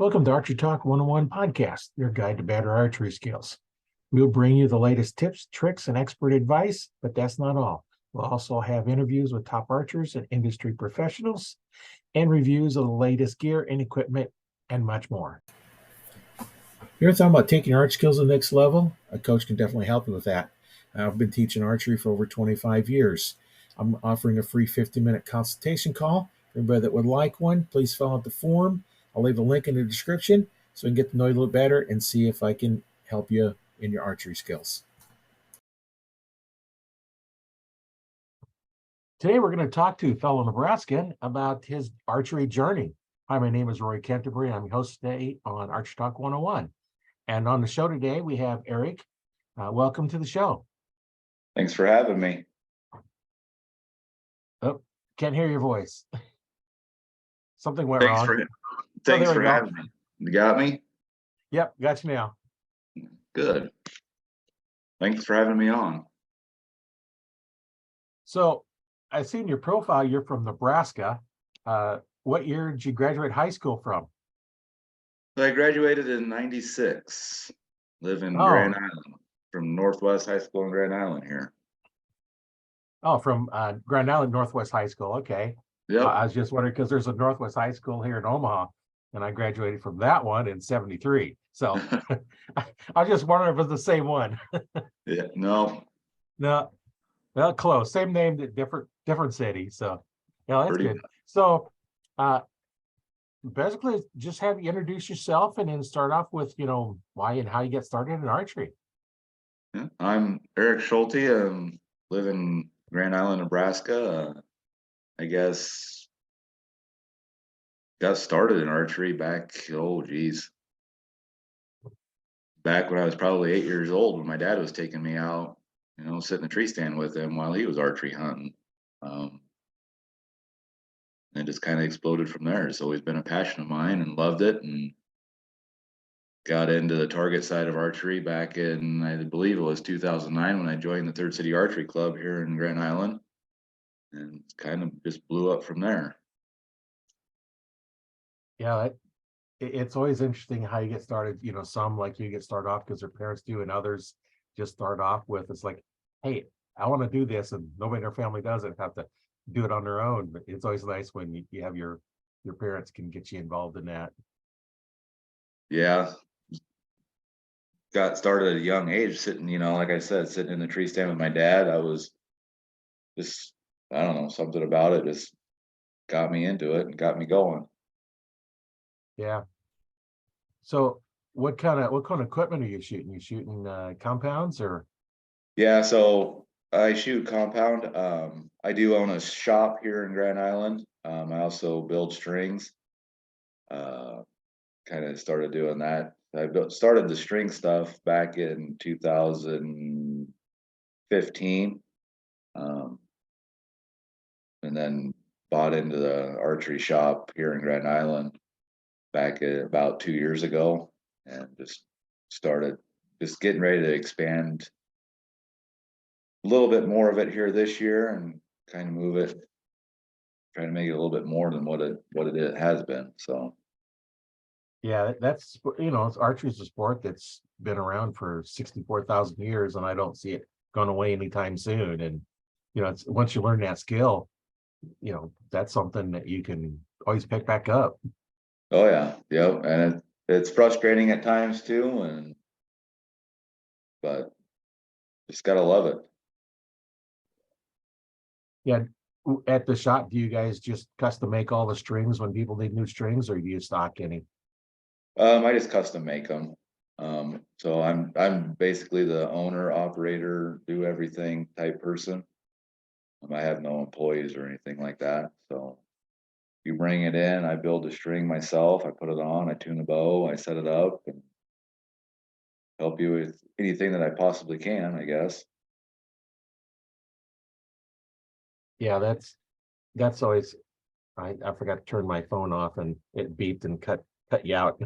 Welcome to Archery Talk 101 podcast, your guide to better archery skills. We'll bring you the latest tips, tricks, and expert advice, but that's not all. We'll also have interviews with top archers and industry professionals and reviews of the latest gear and equipment and much more. You're talking about taking your archery skills to the next level? A coach can definitely help you with that. I've been teaching archery for over 25 years. I'm offering a free 50-minute consultation call. For anybody that would like one, please fill out the form. I'll leave a link in the description so we can get to know you a little better and see if I can help you in your archery skills. Today, we're going to talk to fellow Nebraskan about his archery journey. Hi, my name is Roy Canterbury. I'm your host today on Archery Talk 101. And on the show today, we have Eric. Welcome to the show. Thanks for having me. Oh, can't hear your voice. Something went wrong. Thanks for having me. You got me? Yep, got you now. Good. Thanks for having me on. So I see in your profile, you're from Nebraska. What year did you graduate high school from? So I graduated in '96. Live in Oh. Grand Island, from Northwest High School in Grand Island here. Oh, from Grand Island Northwest High School. Okay. Yep. I was just wondering because there's a Northwest High School here in Omaha, and I graduated from that one in '73. So I was just wondering if it was the same one. Yeah. No. No, well, close. Same name, different city. So yeah, that's Pretty good. So basically just have you introduce yourself and then start off with, why and how you get started in archery. Yeah. I'm Eric Schulte. I live in Grand Island, Nebraska. I guess got started in archery back, back when I was probably 8 years old, when my dad was taking me out, sit in the tree stand with him while he was archery hunting. And it just kind of exploded from there. It's always been a passion of mine and loved it, and got into the target side of archery back in, I believe it was 2009, when I joined the Third City Archery Club here in Grand Island, and kind of just blew up from there. Yeah, it's always interesting how you get started. Some like you get started off because their parents do, and others just start off with, it's like, hey, I want to do this, and nobody in their family does it, have to do it on their own. But it's always nice when you have your parents can get you involved in that. Yeah. Got started at a young age, sitting, like I said, sitting in the tree stand with my dad. I was just, I don't know, something about it just got me into it and got me going. Yeah. So what kind of equipment are you shooting? You shooting compounds or? Yeah, so I shoot compound. I do own a shop here in Grand Island. I also build strings. Kind of started doing that. I started the string stuff back in 2015, and then bought into the archery shop here in Grand Island back about 2 years ago, and just started getting ready to expand a little bit more of it here this year, and kind of move it, trying to make it a little bit more than what it has been. So yeah, that's archery is a sport that's been around for 64,000 years, and I don't see it going away anytime soon. And it's once you learn that skill, that's something that you can always pick back up. oh yeah, yep, and it's frustrating at times too, but just gotta love it. Yeah. At the shop, do you guys just custom make all the strings when people need new strings, or do you stock any? I just custom make them. So I'm basically the owner, operator, do everything type person. I have no employees or anything like that. So you bring it in, I build the string myself, I put it on, I tune the bow, I set it up, and help you with anything that I possibly can, I guess. Yeah, that's always, I forgot to turn my phone off and it beeped and cut you out.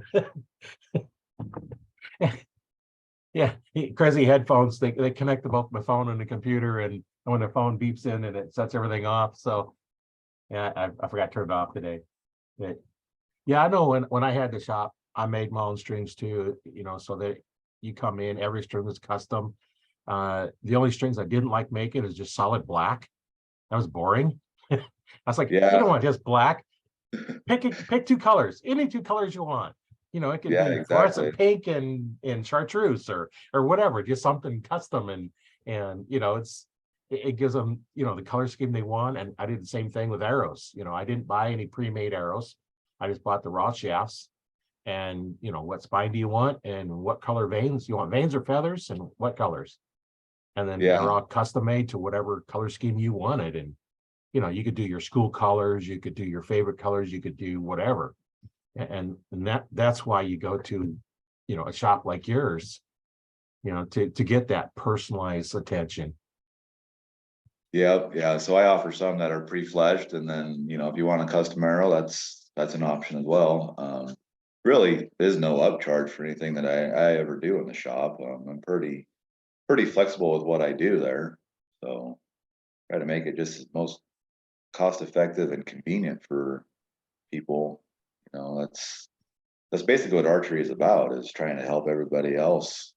Yeah, crazy headphones, they connect to both my phone and the computer, and when the phone beeps in and it sets everything off. So yeah, I forgot to turn it off today. But yeah, I know when I had the shop, I made my own strings too, so that you come in, every string was custom. The only strings I didn't like making is just solid black. That was boring. I was like, you don't Yeah, want just black. Pick two colors, any two colors you want. It could yeah, be exactly. fluorescent pink and chartreuse or whatever, just something custom and it gives them the color scheme they want. And I did the same thing with arrows. I didn't buy any pre-made arrows. I just bought the raw shafts and what spine do you want and what color veins you want, veins or feathers, and what colors, and then they're Yeah, all custom made to whatever color scheme you wanted. And you could do your school colors, you could do your favorite colors, you could do whatever. And that's why you go to a shop like yours, to get that personalized attention. yeah, yeah. So I offer some that are pre-fledged, and then if you want a custom arrow, that's an option as well. Really, there's no upcharge for anything that I ever do in the shop. I'm pretty flexible with what I do there, so try to make it just as most cost effective and convenient for people. That's basically what archery is about, is trying to help everybody else,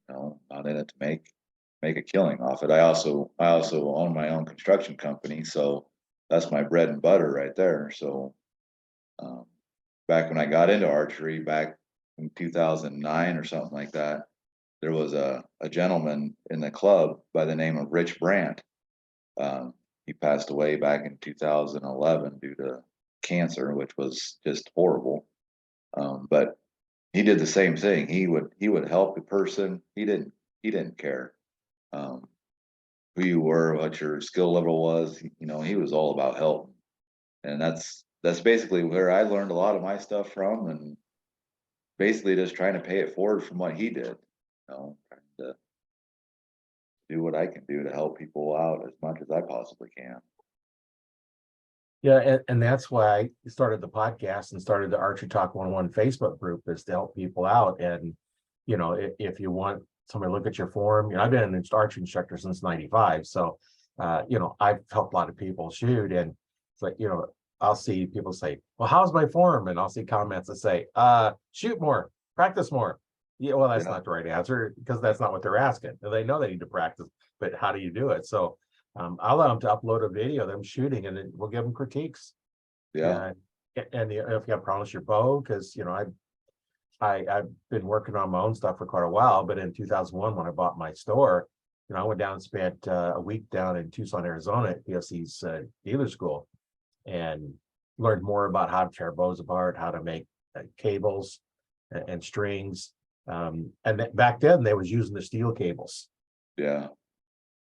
not in it to make a killing off it. I also own my own construction company, so that's my bread and butter right there. So um, back when I got into archery back in 2009 or something like that, there was a gentleman in the club by the name of Rich Brandt. He passed away back in 2011 due to cancer, which was just horrible. But he did the same thing. He would help a person. He didn't care who you were, what your skill level was. He was all about help, and that's basically where I learned a lot of my stuff from, and basically just trying to pay it forward from what he did. Trying to do what I can do to help people out as much as I possibly can. Yeah, and that's why I started the podcast and started the Archery Talk 101 Facebook group, is to help people out. And if you want somebody to look at your form, I've been an archery instructor since '95, so I've helped a lot of people shoot. And it's like, I'll see people say, well, how's my form? And I'll see comments that say, shoot more, practice more. Yeah, well, that's Yeah, not the right answer, because that's not what they're asking. They know they need to practice, but how do you do it? So I'll allow them to upload a video of them shooting, and then we'll give them critiques. yeah, And if you have problems with your bow, because I've been working on my own stuff for quite a while, but in 2001 when I bought my store, I went down and spent a week down in Tucson, Arizona at PSC's dealer school, and learned more about how to tear bows apart, how to make cables and strings. And back then they was using the steel cables, yeah,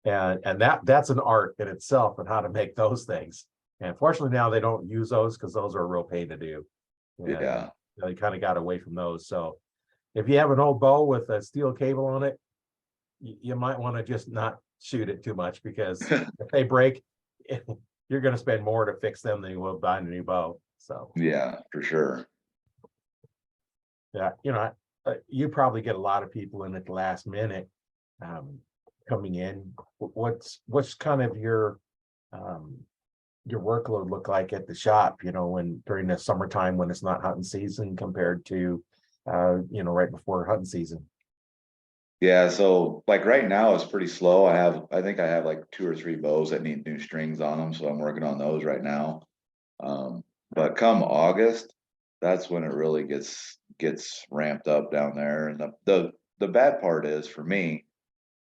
and that's an art in itself, and how to make those things. And fortunately now they don't use those, because those are a real pain to do, and yeah, they kind of got away from those. So if you have an old bow with a steel cable on it, you might want to just not shoot it too much, because if they break, you're going to spend more to fix them than you will buying a new bow. So yeah, for sure. yeah, you probably get a lot of people in at the last minute, um, coming in. What's kind of um, your workload look like at the shop, when during the summertime when it's not hunting season, compared to right before hunting season? Yeah, so like right now it's pretty slow. I think I have like two or three bows that need new strings on them, so I'm working on those right now. Um, but come August, that's when it really gets ramped up down there. And the bad part is for me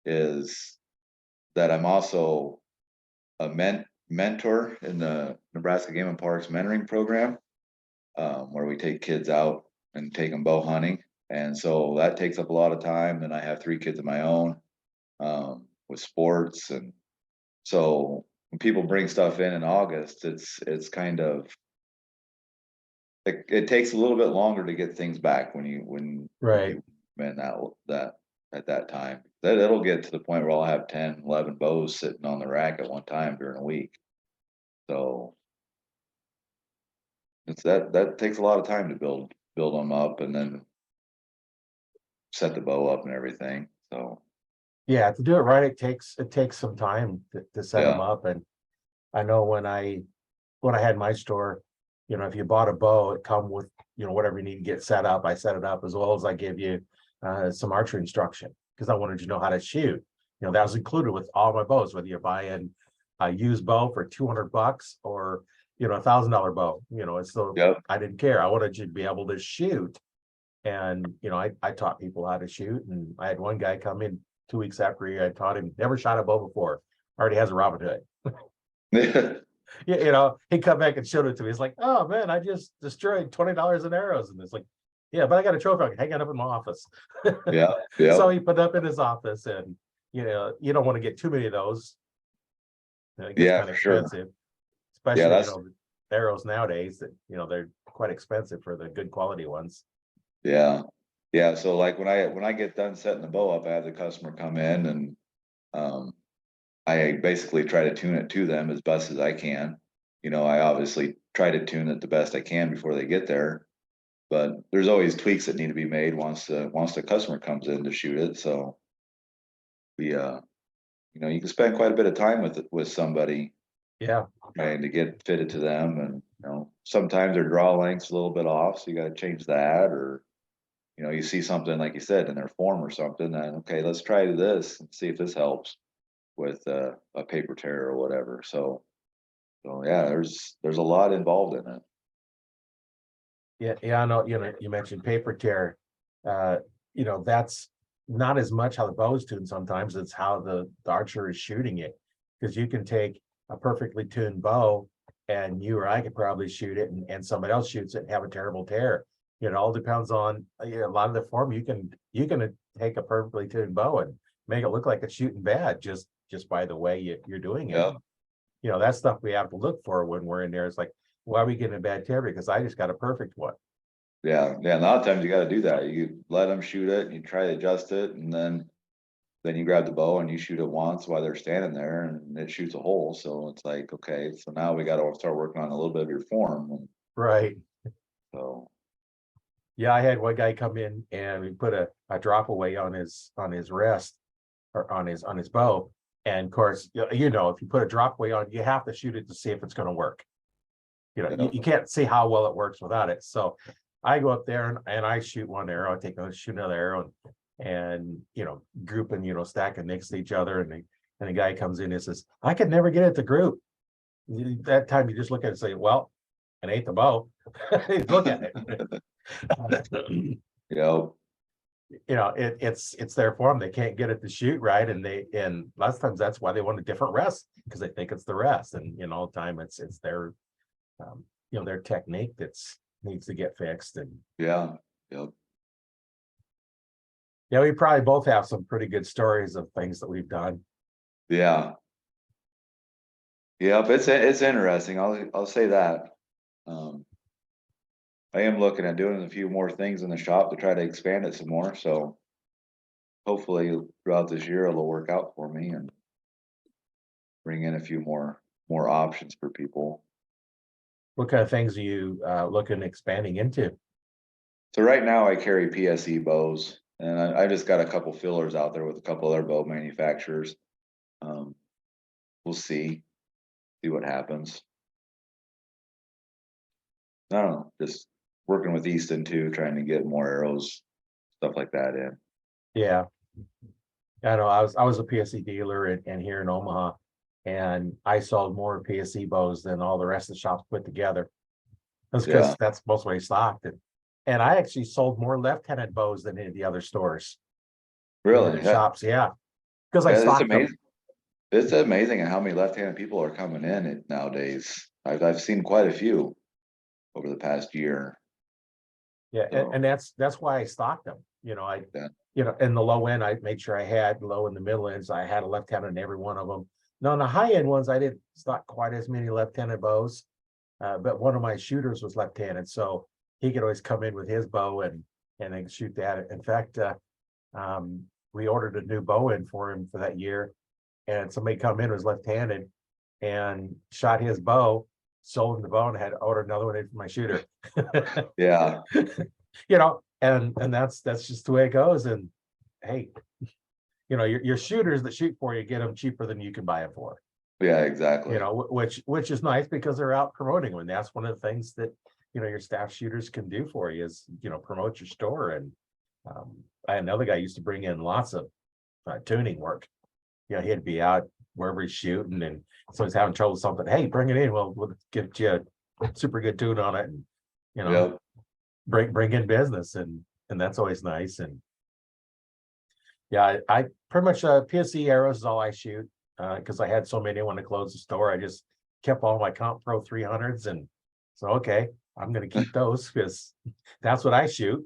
is that I'm also a mentor in the Nebraska Game and Parks mentoring program, where we take kids out and take them bow hunting. And so that takes up a lot of time. Then I have three kids of my own, with sports. And so when people bring stuff in August, it's kind of, it takes a little bit longer to get things back when Right. people come in that at that time. That it'll get to the point where I'll have 10, 11 bows sitting on the rack at one time during a week. So that takes a lot of time to build them up and then set the bow up and everything. So Yeah, to do it right, it takes some time to set them yeah, up. And I know when I had my store, if you bought a bow, it come with, whatever you need to get set up. I set it up, as well as I give you some archery instruction, because I wanted you to know how to shoot. That was included with all my bows, whether you're buying a used bow for $200 or, $1,000 bow, so Yep. I didn't care. I wanted you to be able to shoot. And, I taught people how to shoot. And I had one guy come in 2 weeks after I taught him, never shot a bow before, already has a Robin Hood. He'd come back and showed it to me. He's like, oh man, I just destroyed $20 in arrows. And it's like, yeah, but I got a trophy. I can hang it up in my office. Yeah. Yeah. So he put it up in his office, and you don't want to get too many of those. It gets Yeah, kind of for sure. expensive, Yeah, especially, that's arrows nowadays that, they're quite expensive for the good quality ones. yeah. Yeah. So like when I get done setting the bow up, I have the customer come in and um I basically try to tune it to them as best as I can. I obviously try to tune it the best I can before they get there, but there's always tweaks that need to be made once the customer comes in to shoot it. So we you can spend quite a bit of time with somebody Yeah. trying to get fitted to them, and sometimes their draw length's a little bit off, so you got to change that, or you see something like you said in their form or something, and okay, let's try this and see if this helps with a paper tear or whatever. So yeah, there's a lot involved in it. Yeah, I know, you mentioned paper tear. That's not as much how the bow is tuned sometimes, it's how the archer is shooting it. Because you can take a perfectly tuned bow, and you or I could probably shoot it, and somebody else shoots it and have a terrible tear. It all depends on, a lot of the form. You can take a perfectly tuned bow and make it look like it's shooting bad, just by the way you're doing it. Yeah, That's stuff we have to look for when we're in there. It's like, why are we getting a bad tear? Because I just got a perfect one. yeah. A lot of times you got to do that. You let them shoot it, and you try to adjust it, and then you grab the bow and you shoot it once while they're standing there, and it shoots a hole. So it's like, okay, so now we got to start working on a little bit of your form. And Right. so Yeah, I had one guy come in and we put a drop away on his wrist, or on his bow. And of course, if you put a drop away on, you have to shoot it to see if it's going to work. yeah, You can't see how well it works without it. So I go up there, and I shoot one arrow, I shoot another arrow, and grouping, stacking next to each other. And the guy comes in and says, I could never get it to group. That time you just look at it and say, well, it ain't the bow. Look at it. yeah, It's their form. They can't get it to shoot right, and lots of times that's why they want a different rest, because they think it's the rest, and all the time it's their their technique that's needs to get fixed. And yeah, yeah, yeah, we probably both have some pretty good stories of things that we've done. yeah. Yeah, it's interesting. I'll say that. Um, I am looking at doing a few more things in the shop to try to expand it some more. So hopefully throughout this year it'll work out for me and bring in a few more options for people. What kind of things are you looking expanding into? So right now I carry PSE bows, and I just got a couple fillers out there with a couple other bow manufacturers. Um, we'll see what happens. I don't know, just working with Easton too, trying to get more arrows, stuff like that in. Yeah, I know. I was a PSE dealer and here in Omaha, and I sold more PSE bows than all the rest of the shops put together. That's Yeah, because that's most what I stocked. And I actually sold more left-handed bows than any of the other stores, the really. other shops. Yeah, because I Yeah, it's stocked them. amazing. It's amazing how many left-handed people are coming in nowadays. I've seen quite a few over the past year. Yeah, and So that's why I stocked them. yeah, In the low end, I made sure I had low in the middle ends. I had a left-handed in every one of them. Now, in the high end ones, I didn't stock quite as many left-handed bows, but one of my shooters was left-handed, so he could always come in with his bow and then shoot that. In fact, we ordered a new bow in for him for that year, and somebody come in was left-handed and shot his bow, sold him the bow, and had to order another one in for my shooter. yeah, And that's just the way it goes. And hey, your shooters that shoot for you get them cheaper than you can buy them for. Yeah, exactly. which is nice because they're out promoting them. And that's one of the things that, your staff shooters can do for you is, promote your store. And I had another guy used to bring in lots of tuning work. He'd be out wherever he's shooting, and so he's having trouble with something. Hey, bring it in. We'll get you a super good tune on it, and Yep. bring in business, and that's always nice. And yeah, I pretty much PSE arrows is all I shoot because I had so many when I closed the store. I just kept all my Comp Pro 300s, and so okay, I'm going to keep those because that's what I shoot.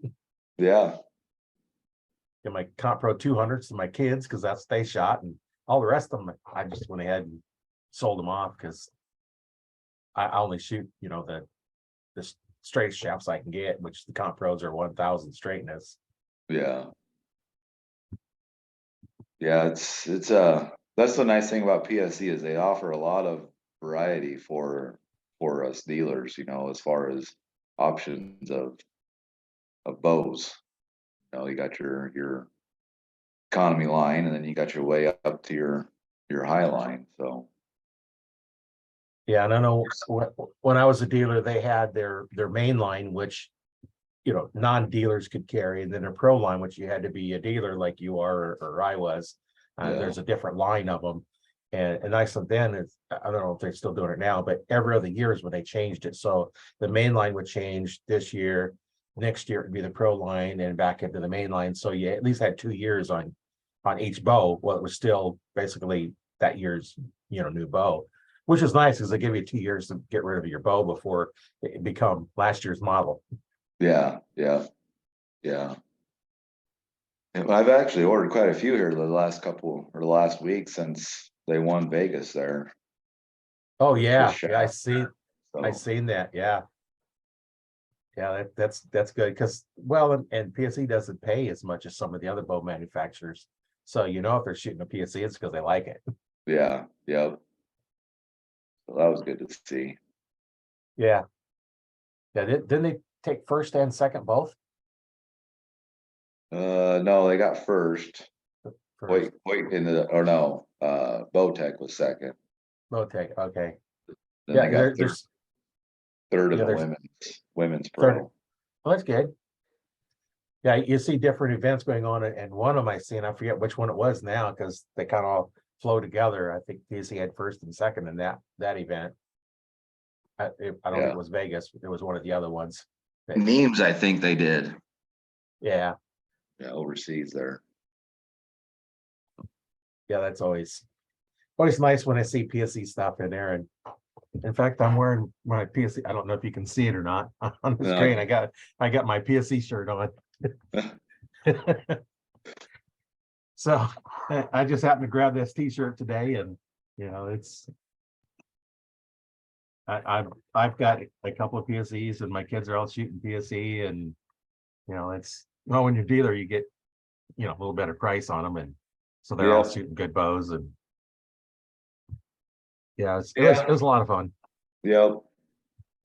Yeah. Get my Comp Pro 200s to my kids because that's they shot, and all the rest of them I just went ahead and sold them off because I only shoot the straight shafts I can get, which the Comp Pros are 1,000 straightness. Yeah. Yeah, it's that's the nice thing about PSE is they offer a lot of variety for us dealers, as far as options of bows. You got your economy line, and then you got your way up to your high line. So Yeah, and I know when I was a dealer, they had their main line, which non-dealers could carry, and then a pro line, which you had to be a dealer like you are or I was. yeah, There's a different line of them, and nice of then is I don't know if they're still doing it now, but every other year is when they changed it. So the main line would change this year. Next year it would be the pro line and back into the main line. So you at least had 2 years on each bow. Well, it was still basically that year's new bow, which is nice because they give you 2 years to get rid of your bow before it become last year's model. yeah, yeah, yeah. And I've actually ordered quite a few here the last week since they won Vegas there. Oh With yeah, yeah, Shaft. I So seen that. Yeah, yeah, that's good because and PSE doesn't pay as much as some of the other bow manufacturers. So if they're shooting a PSE, it's because they like it. yeah, yeah. So that was good to see. Yeah, yeah. Didn't they take first and second both? No, they got first. First, Or no, Bowtech was second. both take. Okay. Then they Yeah, got third in the there's women's third. pro. Well, that's good. Yeah, you see different events going on, and one of them I seen, I forget which one it was now because they kind of all flow together. I think PSE had first and second in that event. I don't think Yeah. it was Vegas. It was one of the other ones. Memes, I think they did. Yeah, Yeah, overseas there. yeah, that's always nice when I see PSE stuff in there. And in fact, I'm wearing my PSE. I don't know if you can see it or not on the No, screen. I got my PSE shirt on. So I just happened to grab this T-shirt today, and it's I've got a couple of PSEs, and my kids are all shooting PSE, and it's when you're a dealer, you get a little better price on them, and so they're all Yep. shooting good bows, and yeah, it Yeah. was a lot of fun. Yep.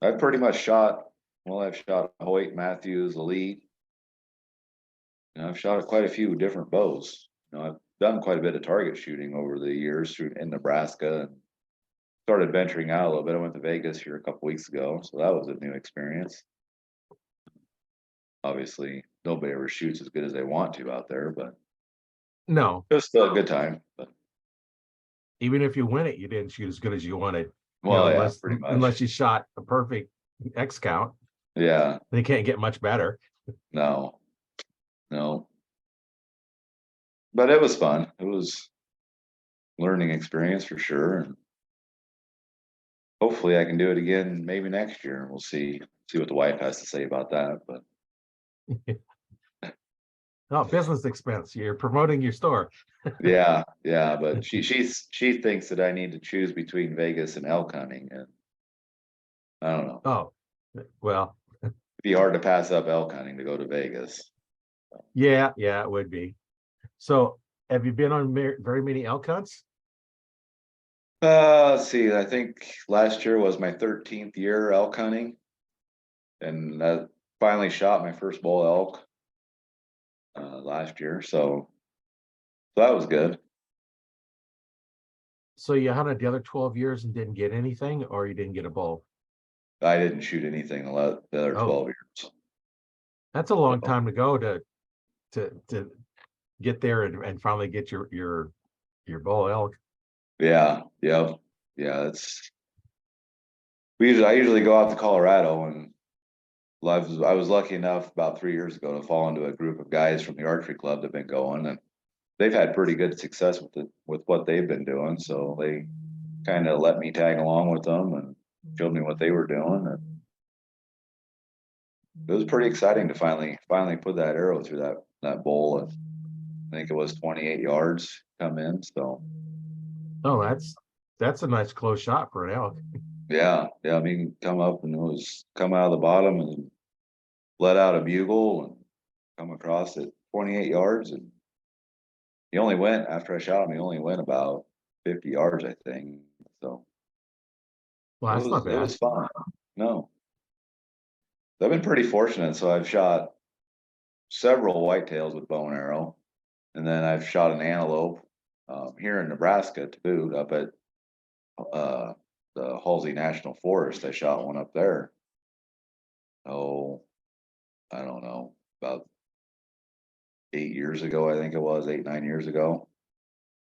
I've pretty much I've shot Hoyt, Matthews, Elite. And I've shot quite a few different bows. I've done quite a bit of target shooting over the years in Nebraska, and started venturing out a little bit. I went to Vegas here a couple weeks ago, so that was a new experience. Obviously, nobody ever shoots as good as they want to out there, but No, it was still a good time. But even if you win it, you didn't shoot as good as you wanted, well, yeah, pretty much. unless you shot a perfect X count. Yeah, They can't get much better. no, no. But it was fun. It was learning experience for sure. And hopefully I can do it again maybe next year. We'll see what the wife has to say about that. But No, business expense. You're promoting your store. yeah, yeah. But she thinks that I need to choose between Vegas and elk hunting, and I don't know. Oh, well, It'd be hard to pass up elk hunting to go to Vegas. yeah, it would be. So, have you been on very many elk hunts? Let's see. I think last year was my 13th year elk hunting, and I finally shot my first bull elk last year. So that was good. So you hunted the other 12 years and didn't get anything, or you didn't get a bull? I didn't shoot anything the other Oh, 12 years. that's a long So, time to go to get there and finally get your bull elk. yeah, yeah, yeah. I usually go out to Colorado, and I was lucky enough about 3 years ago to fall into a group of guys from the archery club that've been going, and they've had pretty good success with what they've been doing. So they kind of let me tag along with them and showed me what they were doing, and it was pretty exciting to finally put that arrow through that bowl. And I think it was 28 yards come in. So Oh, that's a nice close shot for an elk. yeah, yeah. I mean, come up and it was come out of the bottom and let out a bugle and come across it 28 yards, and he only went after I shot him. He only went about 50 yards, I think. So Well, that's not it bad. was fun. No, I've been pretty fortunate. So I've shot several whitetails with bow and arrow, and then I've shot an antelope here in Nebraska to boot up at uh, the Halsey National Forest. I shot one up there. Oh, I don't know, about 8 years ago, I think it was 8, 9 years ago.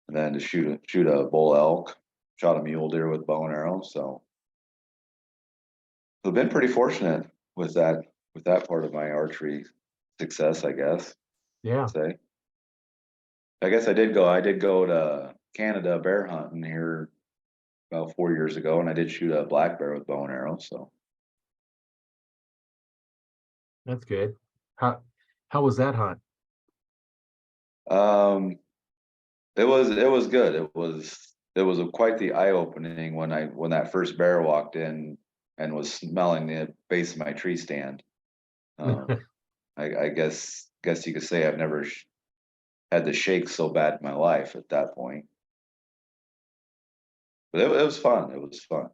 And then to shoot a bull elk, shot a mule deer with bow and arrow. So I've been pretty fortunate with that part of my archery success, I guess. Yeah, Say, I did go to Canada bear hunting here about 4 years ago, and I did shoot a black bear with bow and arrow. So that's good. How was that hunt? um, it was good. It was quite the eye opening when that first bear walked in and was smelling the base of my tree stand. Um, I guess you could say I've never had the shakes so bad in my life at that point. But it was fun. It was fun.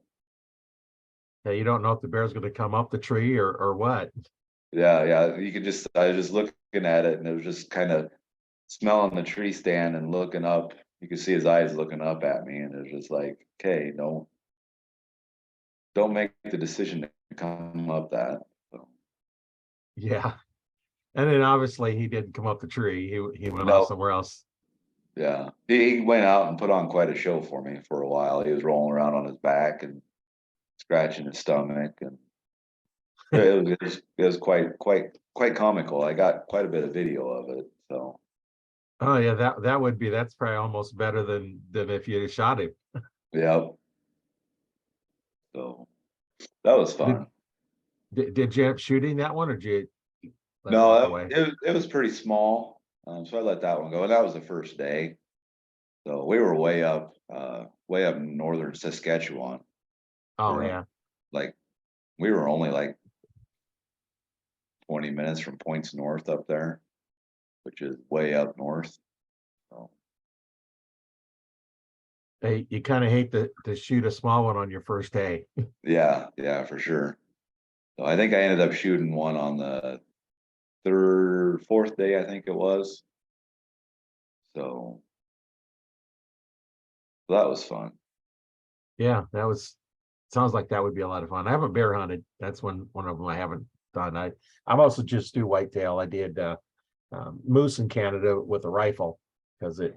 Yeah, you don't know if the bear's going to come up the tree or what. Yeah, yeah. I was just looking at it, and it was just kind of smelling the tree stand and looking up. You could see his eyes looking up at me, and it was just like, okay, don't make the decision to come up that. So, Yeah, and then obviously he didn't come up the tree. He went off no, somewhere else. yeah. He went out and put on quite a show for me for a while. He was rolling around on his back and scratching his stomach, and it was quite comical. I got quite a bit of video of it. So Oh yeah, that's probably almost better than if you had shot him. yeah, so that was Did fun. did you end up shooting that one, or did you let it walk No, away? it was pretty small, so I let that one go. And that was the first day. So we were way up in northern Saskatchewan. We Oh were yeah, like we were only like 20 minutes from points north up there, which is way up north. So hey, you kind of hate to shoot a small one on your first day. yeah, yeah, for sure. So I think I ended up shooting one on the fourth day, I think it was. So that was fun. Yeah, sounds like that would be a lot of fun. I haven't bear hunted. That's one of them I haven't done. I'm also just do whitetail. I did moose in Canada with a rifle because the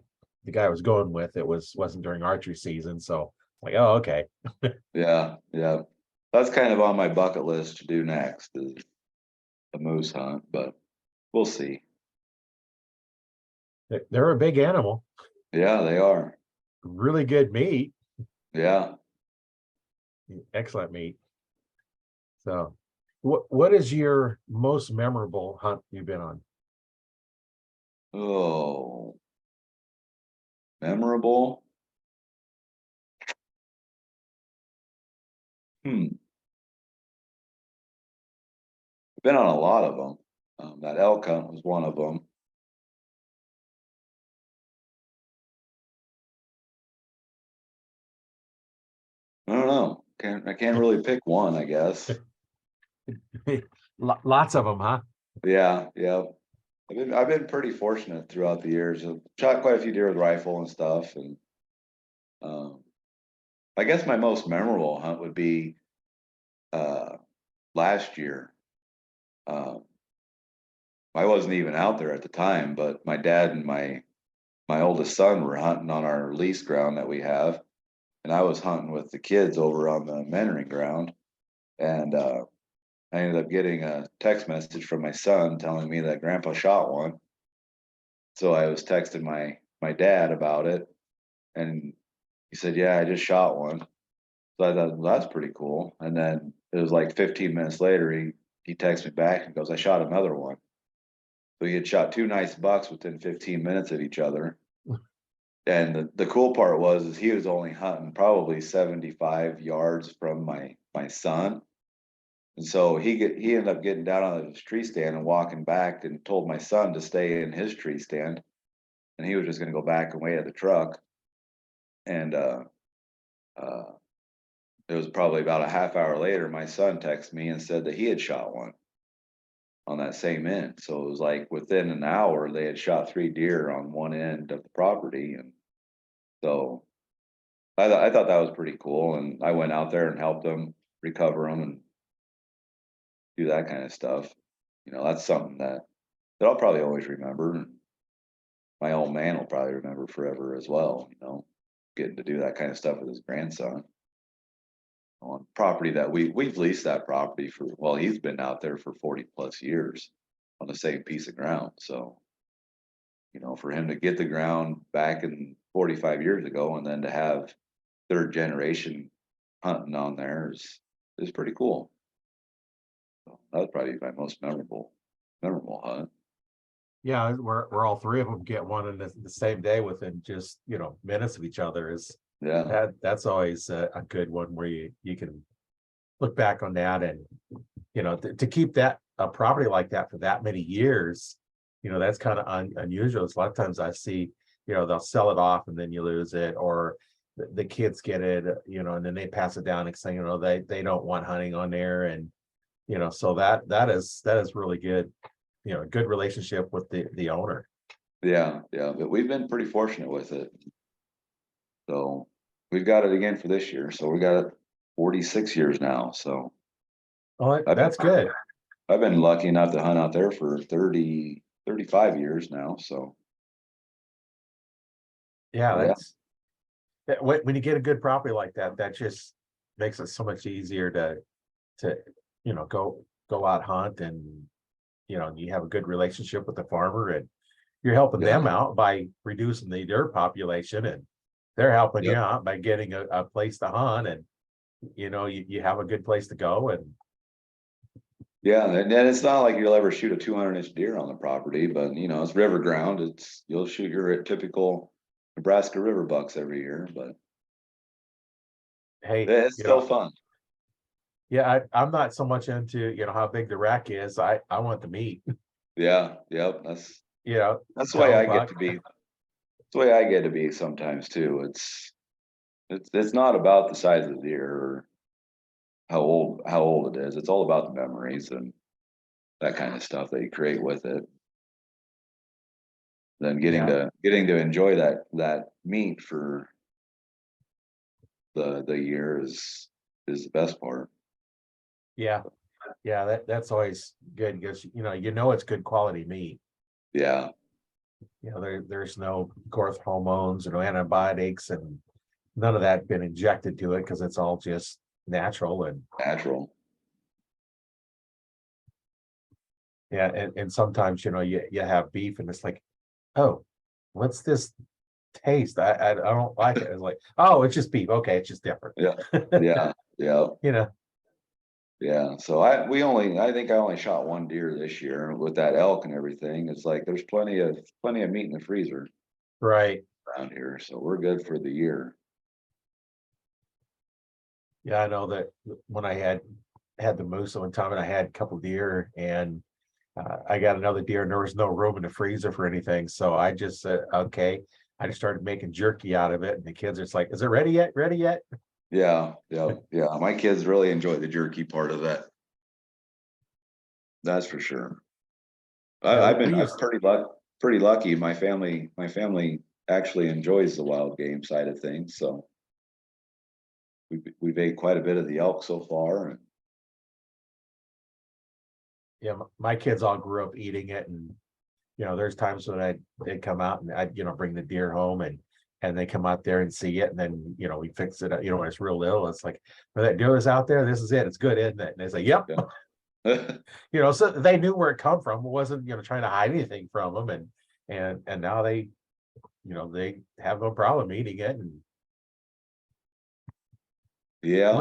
guy I was going with wasn't during archery season, so like, oh okay. Yeah, yeah. That's kind of on my bucket list to do next is a moose hunt, but we'll see. They're a big animal, Yeah, they are. really good meat, Yeah. excellent meat. So, what is your most memorable hunt you've been on? Oh, memorable. Hmm. Been on a lot of them. That elk hunt was one of them. I don't know. I can't really pick one, I guess. Lots of them, huh? Yeah, yeah. I've been pretty fortunate throughout the years. I've shot quite a few deer with rifle and stuff, and I guess my most memorable hunt would be last year. Um, I wasn't even out there at the time, but my dad and my oldest son were hunting on our lease ground that we have, and I was hunting with the kids over on the mentoring ground, and I ended up getting a text message from my son telling me that Grandpa shot one. So I was texting my dad about it, and he said, "Yeah, I just shot one." So I thought, well, that's pretty cool. And then it was like 15 minutes later, he texted me back and goes, "I shot another one." So he had shot two nice bucks within 15 minutes of each other. And the cool part was is he was only hunting probably 75 yards from my son. And so he ended up getting down on his tree stand and walking back and told my son to stay in his tree stand. And he was just gonna go back and wait at the truck. And uh it was probably about a half hour later, my son texted me and said that he had shot one on that same end. So it was like within an hour they had shot three deer on one end of the property. And so I thought that was pretty cool, and I went out there and helped them recover them and do that kind of stuff. You know, that's something that I'll probably always remember, and my old man will probably remember forever as well, you know, getting to do that kind of stuff with his grandson on property that we've leased that property for, well, he's been out there for 40 plus years on the same piece of ground. So, you know, for him to get the ground back in 45 years ago and then to have third generation hunting on there is pretty cool. So that was probably my most memorable hunt. Yeah, we're all three of them get one in the same day within just, minutes of each other is Yeah, that's always a good one where you can look back on that and, to keep that a property like that for that many years, that's kind of unusual. It's a lot of times I see, they'll sell it off and then you lose it, or the kids get it, and then they pass it down and say, they don't want hunting on there. And, so that is really good, a good relationship with the owner. yeah, but we've been pretty fortunate with it. So we've got it again for this year. So we got it 46 years now. So Oh, I've been that's good. I've been lucky enough to hunt out there for 35 years now. So Yeah, yeah, when you get a good property like that, that just makes it so much easier to go out hunt, and you have a good relationship with the farmer, and you're helping yeah, them out by reducing the deer population, and they're helping yep, you out by getting a place to hunt, and you have a good place to go. And yeah. And it's not like you'll ever shoot a 200-inch deer on the property, but you know, it's river ground. You'll shoot your typical Nebraska river bucks every year, but hey, it's still fun. yeah, I'm not so much into how big the rack is. I want the meat. Yeah, yep. you know That's the way Down I get buck. to be. That's the way I get to be sometimes too. It's not about the size of the deer or how old it is. It's all about the memories and that kind of stuff that you create with it. Then Yeah, getting to enjoy that meat for the year is the best part. yeah, yeah. That's always good because it's good quality meat. Yeah, There's no growth hormones or no antibiotics, and none of that been injected to it because it's all just natural. And natural. yeah, and sometimes you have beef and it's like, oh, what's this taste? I don't like it. It's like, oh, it's just beef. Okay, it's just different. Yeah, yeah, yeah, you know, yeah. So I think I only shot one deer this year with that elk and everything. It's like there's plenty of meat in the freezer right? around here, so we're good for the year. Yeah, I know that when I had the moose one time, and I had a couple deer, and I got another deer, and there was no room in the freezer for anything. So I just said, okay. I just started making jerky out of it, and the kids are just like, "Is it ready yet? Ready yet?" Yeah, yeah, yeah. My kids really enjoy the jerky part of that. That's for sure. Yeah, I've we been used pretty lucky. My family actually enjoys the wild game side of things. So we've ate quite a bit of the elk so far, and Yeah, my kids all grew up eating it, and there's times when they'd come out and I'd bring the deer home, and they come out there and see it, and then we fix it up. When it's real little, it's like, when that deer is out there, this is it. It's good, isn't it? And they say, yep. yeah. So they knew where it come from. It wasn't trying to hide anything from them, and now they have no problem eating it. And Yeah,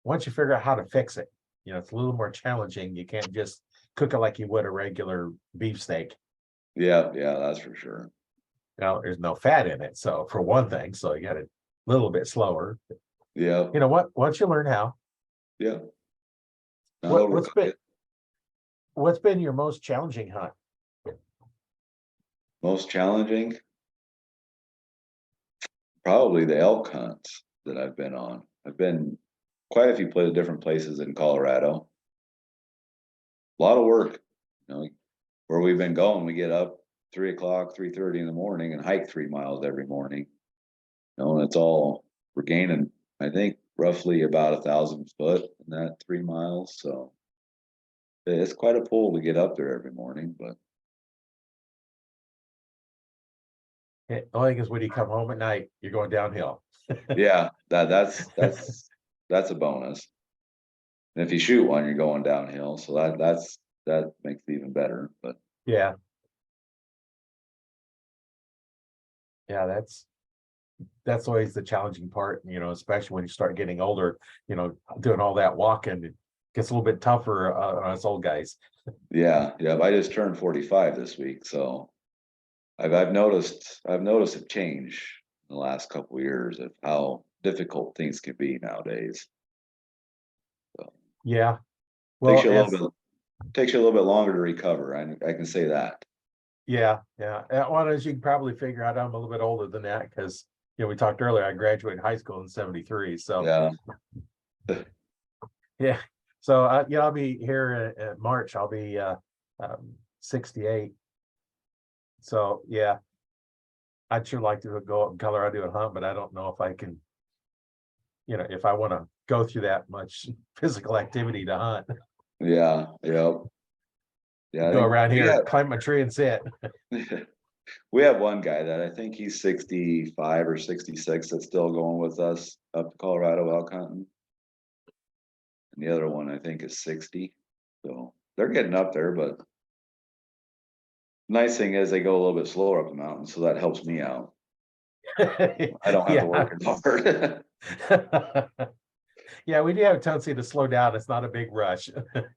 once you figure out how to fix it, it's a little more challenging. You can't just cook it like you would a regular beefsteak. yeah, that's for sure. There's no fat in it, so for one thing, so you got it a little bit slower. Yeah, Once you learn how, yeah. Not what what's overcook been it. what's been your most challenging hunt? Most challenging, probably the elk hunts that I've been on. I've been quite a few different places in Colorado. A lot of work, where we've been going. We get up 3 o'clock, 3:30 in the morning and hike 3 miles every morning. And it's all, we're gaining, I think, roughly about 1,000 foot in that 3 miles. So it's quite a pull to get up there every morning, but Only because when you come home at night, you're going downhill. yeah, that's a bonus. And if you shoot one, you're going downhill. So that makes it even better. But Yeah, yeah, that's always the challenging part. Especially when you start getting older. Doing all that walking, it gets a little bit tougher on us old guys. yeah, I just turned 45 this week, so I've noticed a change in the last couple of years of how difficult things can be nowadays. So Yeah, takes well, you a little bit takes you a little bit longer to recover. I can say that. yeah. Well, as you can probably figure out, I'm a little bit older than that because we talked earlier. I graduated high school in '73, so Yeah, yeah. So I'll be here in March. I'll be 68. So yeah, I'd sure like to go up in Colorado and hunt, but I don't know if I can. If I want to go through that much physical activity to hunt, yeah, yeah, yeah. I go think around here, climb a tree, and sit. we have one guy that I think he's 65 or 66 that's still going with us up to Colorado elk hunting. And the other one I think is 60. So they're getting up there, but nice thing is they go a little bit slower up the mountain, so that helps me out. I don't have to Yeah. work as hard. Yeah, we do have a tendency to slow down. It's not a big rush.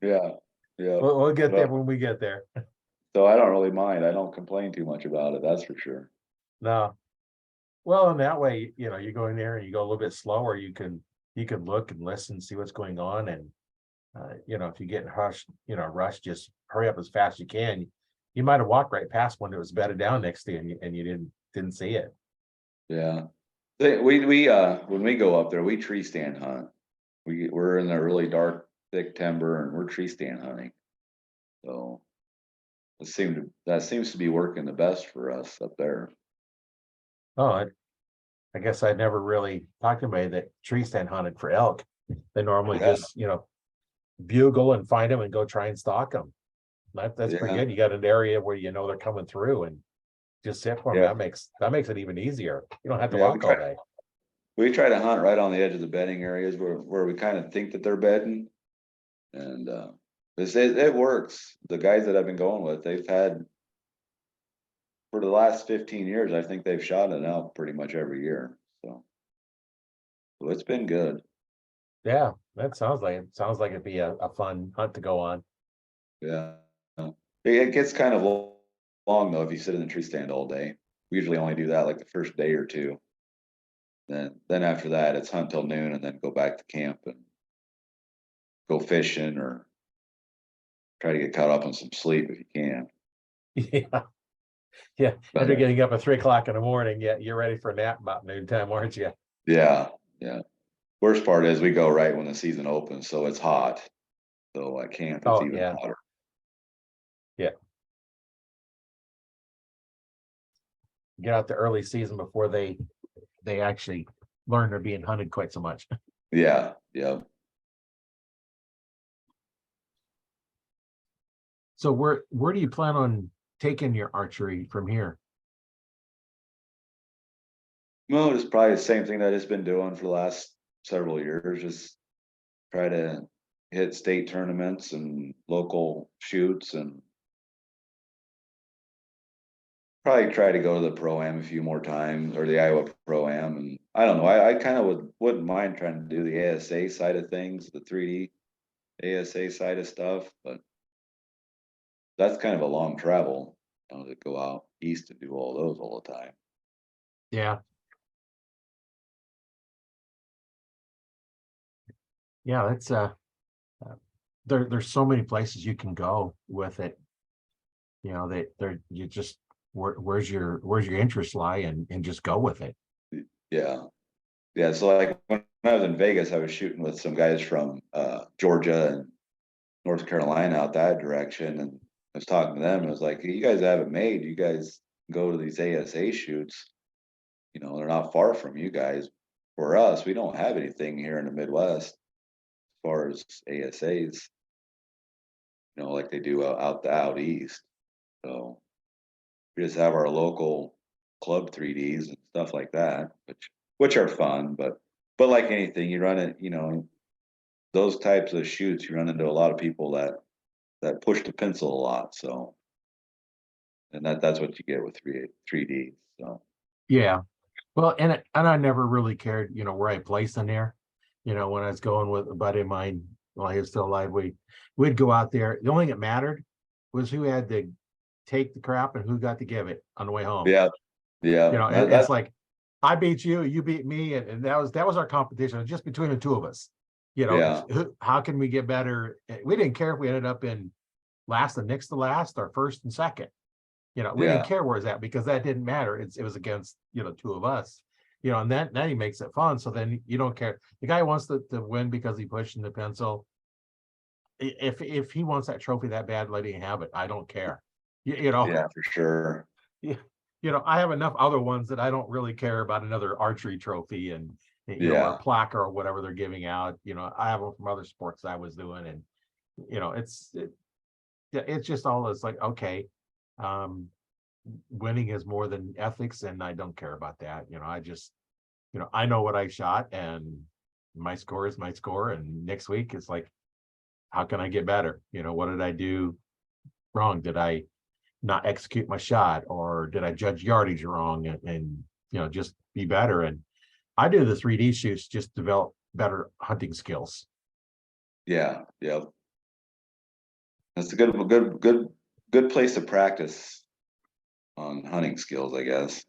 Yeah, yeah. We'll get there Well, when we get there. so I don't really mind. I don't complain too much about it. That's for sure. No. Well, in that way, you go in there and you go a little bit slower. You can look and listen, see what's going on, and if you get rushed, just hurry up as fast as you can. You might have walked right past one that was bedded down next to you, and you didn't see it. Yeah. When we go up there, we tree stand hunt. We're in the really dark, thick timber, and we're tree stand hunting. So that seems to be working the best for us up there. Oh, I guess I never really talked to anybody that tree stand hunted for elk. They normally Yeah, just bugle and find them and go try and stalk them. That's pretty yeah, good. You got an area where they're coming through and just sit for them. yeah, That makes it even easier. You don't have to yeah. walk all day. We try to hunt right on the edge of the bedding areas where we kind of think that they're bedding, and it works. The guys that I've been going with, they've had for the last 15 years, I think they've shot an elk pretty much every year. So it's been good. Yeah, that sounds like it'd be a fun hunt to go on. Yeah. It gets kind of long though if you sit in the tree stand all day. We usually only do that like the first day or two. Then after that, it's hunt till noon and then go back to camp and go fishing or try to get caught up on some sleep if you can. Yeah, yeah. But After getting up at 3 o'clock in the morning, yeah, you're ready for a nap about noontime, aren't you? yeah, yeah. Worst part is we go right when the season opens, so it's hot. So at camp, it's Oh even yeah, hotter. yeah. Get out the early season before they actually learn they're being hunted quite so much. Yeah, yeah. So where do you plan on taking your archery from here? Well, it's probably the same thing that it's been doing for the last several years. Just try to hit state tournaments and local shoots, and probably try to go to the Pro-Am a few more times, or the Iowa Pro-Am. And I don't know, I kind of wouldn't mind trying to do the ASA side of things, the 3D ASA side of stuff, but that's kind of a long travel, to go out east and do all those all the time. Yeah. Yeah, that's there's so many places you can go with it. You know, they're you just where's your interest lie and just go with it. Yeah. Yeah. So like when I was in Vegas, I was shooting with some guys from Georgia and North Carolina out that direction. And I was talking to them. I was like, "Hey, you guys have it made. You guys go to these ASA shoots. They're not far from you guys. For us, we don't have anything here in the Midwest as far as ASAs, like they do out east. So we just have our local club 3Ds and stuff like that, which are fun, but like anything, you run it, those types of shoots, you run into a lot of people that push the pencil a lot. So, and that's what you get with 3D. So Yeah. Well, and I never really cared, where I placed in there. When I was going with a buddy of mine while he was still alive, we'd go out there. The only thing that mattered was who had to take the crap and who got to give it on the way home. yeah, yeah, It's like I beat you, you beat me, and that was our competition, just between the two of us. yeah, How can we get better? We didn't care if we ended up in last and next to last or first and second. We didn't yeah, care where it's at because that didn't matter. It was against, two of us. And then he makes it fun. So then you don't care. The guy wants to win because he pushed in the pencil. If he wants that trophy that bad, let him have it. I don't care. yeah, for sure. Yeah, I have enough other ones that I don't really care about another archery trophy and or a Yeah, plaque or whatever they're giving out. I have them from other sports I was doing, and yeah, it's just all it's like, okay, um, winning is more than ethics, and I don't care about that. I just, I know what I shot, and my score is my score. And next week it's like, how can I get better? What did I do wrong? Did I not execute my shot, or did I judge yardage wrong? And just be better. And I do the 3D shoots just develop better hunting skills. yeah, yeah. That's a good place to practice on hunting skills, I guess.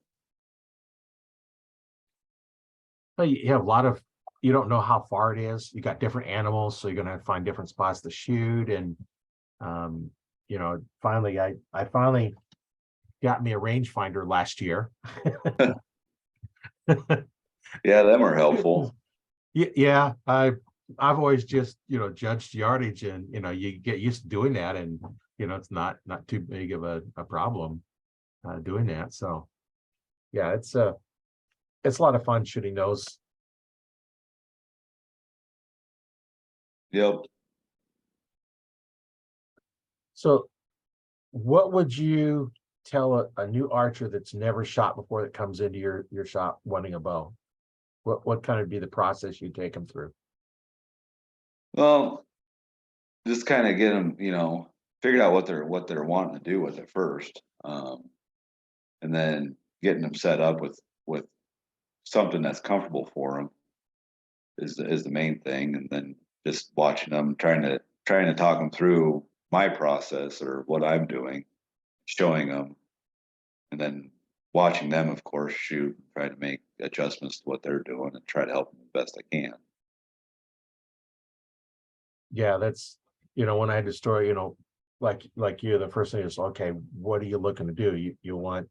But you have a lot of, you don't know how far it is. You got different animals, so you're gonna find different spots to shoot. And um, finally I finally got me a rangefinder last year. Yeah, them are helpful. Yeah, I've always just judged yardage, and you get used to doing that, and it's not too big of a problem doing that. So yeah, it's a lot of fun shooting those. Yep. So what would you tell a new archer that's never shot before, that comes into your shop wanting a bow? What kind of be the process you take them through? Well, just kind of get them, figured out what they're wanting to do with it first, and then getting them set up with something that's comfortable for them is the main thing, and then just watching them, trying to talk them through my process or what I'm doing, showing them, and then watching them, of course, shoot, try to make adjustments to what they're doing, and try to help them the best I can. Yeah, that's when I had to story, like you, the first thing is, okay, what are you looking to do? You want,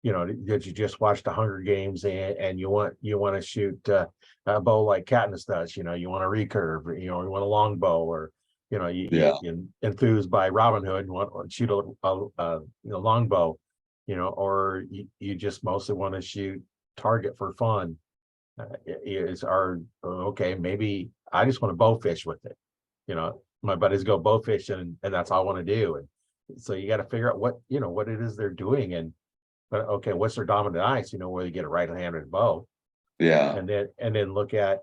did you just watch the Hunger Games, and you want to shoot a bow like Katniss does? You want a recurve, you want a long bow, or Yeah, you enthused by Robin Hood and want to shoot a long bow, or you just mostly want to shoot target for fun. Is our, okay, maybe I just want to bow fish with it. My buddies go bow fishing and that's all I want to do. And so you got to figure out what it is they're doing. But okay, what's their dominant ice, where you get a right-handed bow. Yeah, And then look at,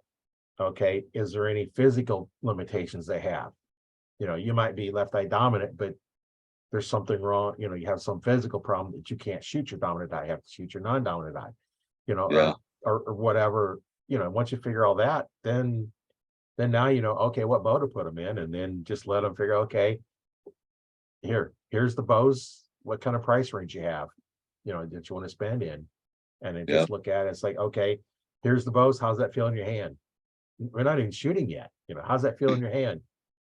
okay, is there any physical limitations they have? You might be left eye dominant, but there's something wrong. You have some physical problem that you can't shoot your dominant eye, you have to shoot your non-dominant eye, yeah, or whatever. Once you figure all that, then now okay, what bow to put them in, and then just let them figure, okay, here's the bows, what kind of price range you have, that you want to spend in, and then yeah, just look at it. It's like, okay, here's the bows, how's that feel in your hand? We're not even shooting yet. How's that feel in your hand?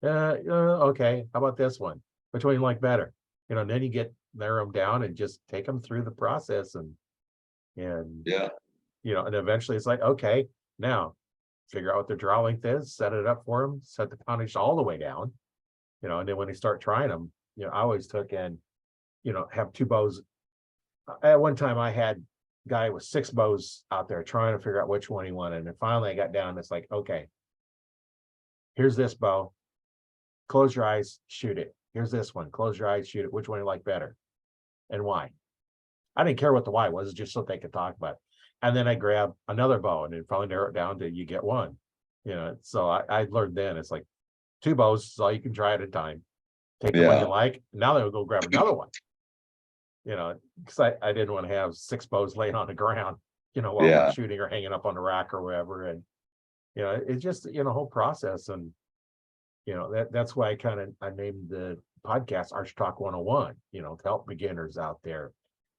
Okay, how about this one? Which one you like better? And then you narrow them down and just take them through the process, and yeah, and eventually it's like, okay, now figure out what their draw length is, set it up for them, set the poundage all the way down, and then when they start trying them, I always took and have two bows. At one time I had a guy with six bows out there trying to figure out which one he wanted. And finally I got down, it's like, okay, here's this bow, close your eyes, shoot it. Here's this one, close your eyes, shoot it. Which one you like better and why? I didn't care what the why was, just so they could talk about it. And then I grabbed another bow and then finally narrow it down to you get one. So I learned then it's like two bows is all you can try at a time. Take the one you yeah, like. Now they'll go grab another one. Because I didn't want to have six bows laying on the ground, while we're yeah, shooting or hanging up on the rack or wherever. And it's just whole process. And that's why I named the podcast Arch Talk 101, to help beginners out there.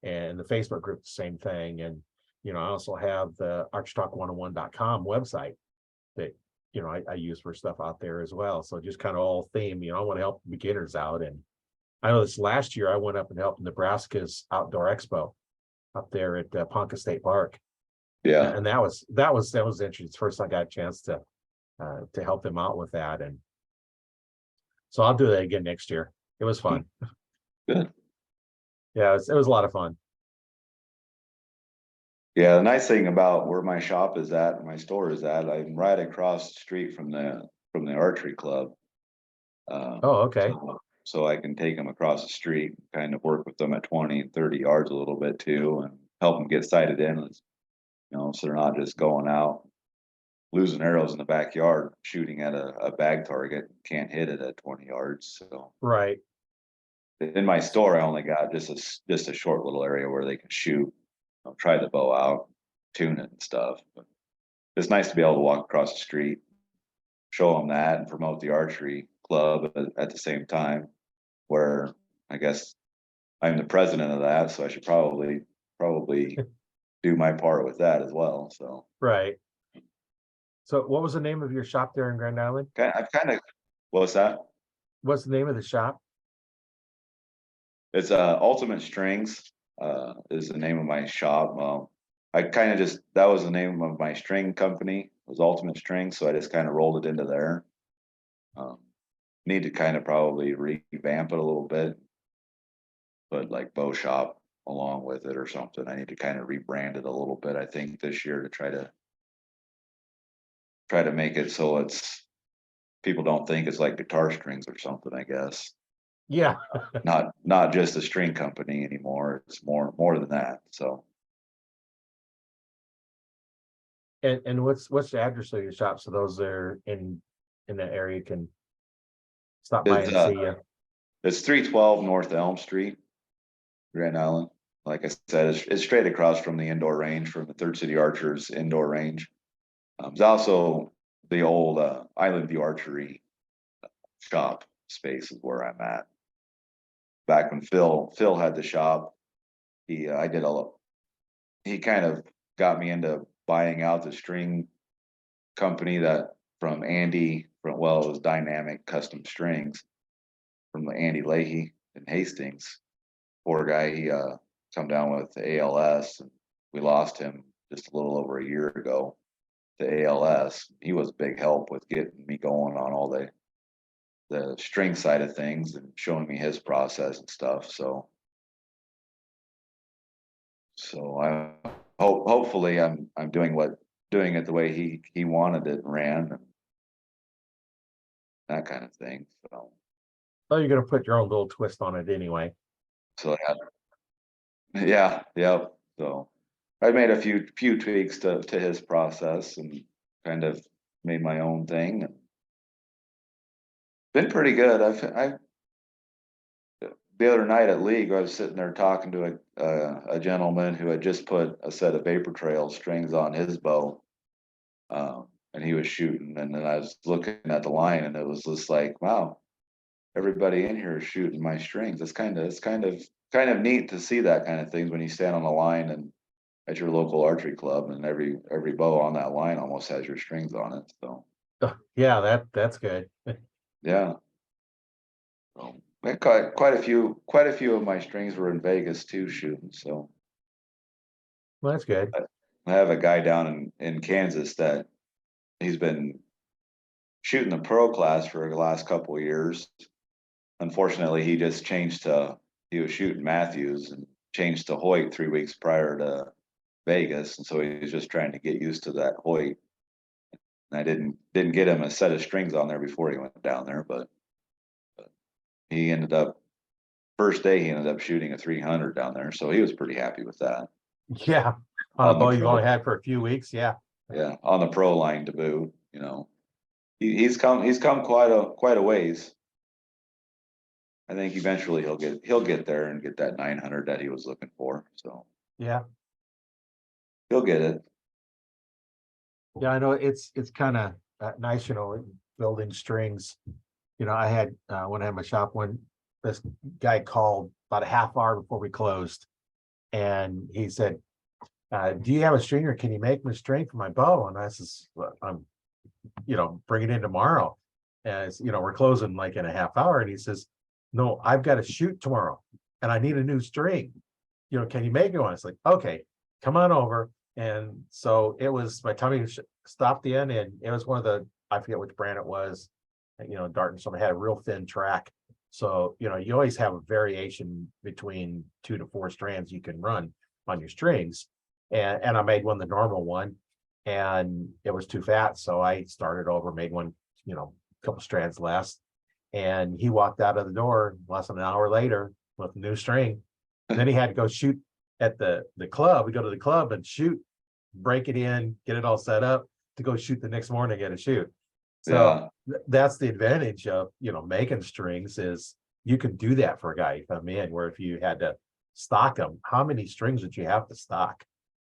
And the Facebook group, the same thing. And I also have the archtalk101.com website that I use for stuff out there as well. So just kind of all theme, I want to help beginners out. And I know this last year I went up and helped Nebraska's Outdoor Expo up there at Ponca State Park. yeah. And that was interesting. It's the first I got a chance to help them out with that. And so I'll do that again next year. It was fun. Good. Yeah, it was a lot of fun. Yeah, the nice thing about where my shop is at, my store is at, I'm right across the street from the archery club. Oh, okay. So I can take them across the street, kind of work with them at 20 and 30 yards a little bit too, and help them get sighted in, so they're not just going out losing arrows in the backyard, shooting at a bag target, can't hit it at 20 yards. So Right. in my store, I only got just a short little area where they can shoot, try the bow out, tune it and stuff. But it's nice to be able to walk across the street, show them that, and promote the archery club at the same time. Where I guess I'm the president of that, so I should probably do my part with that as well. So Right. So what was the name of your shop there in Grand Island? I've kind of, what's that? What's the name of the shop? It's Ultimate Strings is the name of my shop. I kind of just, that was the name of my string company, was Ultimate Strings, so I just kind of rolled it into there. Need to kind of probably revamp it a little bit, but like bow shop along with it or something. I need to kind of rebrand it a little bit, I think, this year to try to make it so it's people don't think it's like guitar strings or something, I guess. Yeah. Not just a string company anymore. It's more than that. So And what's the address of your shop so those that are in that area can stop by it's and see you? it's 312 North Elm Street, Grand Island. Like I said, it's straight across from the indoor range, from the Third City Archers indoor range. It's also the old Island View Archery shop space is where I'm at. Back when Phil had the shop, he kind of got me into buying out the string company that from Andy from, well, it was Dynamic Custom Strings from the Andy Leahy in Hastings. Poor guy, he come down with the ALS, and we lost him just a little over a year ago. The ALS, he was a big help with getting me going on all the string side of things and showing me his process and stuff. So I hopefully I'm doing what doing it the way he wanted it and ran, and that kind of thing. So Well, you're gonna put your own little twist on it anyway. yeah, yeah, yep. So I made a few tweaks to his process and kind of made my own thing, and been pretty good. I the other night at league, I was sitting there talking to a gentleman who had just put a set of vapor trail strings on his bow, and he was shooting, and then I was looking at the line, and it was just like, wow, everybody in here is shooting my strings. It's kind of neat to see that kind of things when you stand on the line and at your local archery club, and every bow on that line almost has your strings on it. So Yeah, that's good. yeah, so quite a few of my strings were in Vegas too shooting. So Well, that's good. I have a guy down in Kansas that he's been shooting the pro class for the last couple of years. Unfortunately, he was shooting Matthews and changed to Hoyt 3 weeks prior to Vegas, and so he was just trying to get used to that Hoyt. And I didn't get him a set of strings on there before he went down there, but he ended up first day he ended up shooting a 300 down there, so he was pretty happy with that. Yeah, on a On the bow you've pro, only had for a few weeks. Yeah, yeah, on the pro line to boot, he's come quite a ways. I think eventually he'll get there and get that 900 that he was looking for. So yeah, he'll get it. yeah. I know it's kind of nice, building strings. I had when I had my shop when this guy called about a half hour before we closed, and he said, "Do you have a string, or can you make me a string for my bow?" And I says, "Well, I'm, bring it in tomorrow." As we're closing like in a half hour, and he says, "No, I've got to shoot tomorrow, and I need a new string. Can you make me one?" It's like, okay, come on over. And so it was my tummy stopped in, and it was one of the, I forget which brand it was, Darton. So it had a real thin track. So, you always have a variation between 2 to 4 strands you can run on your strings. And I made one, the normal one, and it was too fat. So I started over, made one, a couple strands less. And he walked out of the door less than an hour later with a new string. Then he had to go shoot at the club. We go to the club and shoot, break it in, get it all set up to go shoot the next morning at a shoot. So Yeah, that's the advantage of making strings, is you can do that for a guy you come in, where if you had to stock them, how many strings would you have to stock?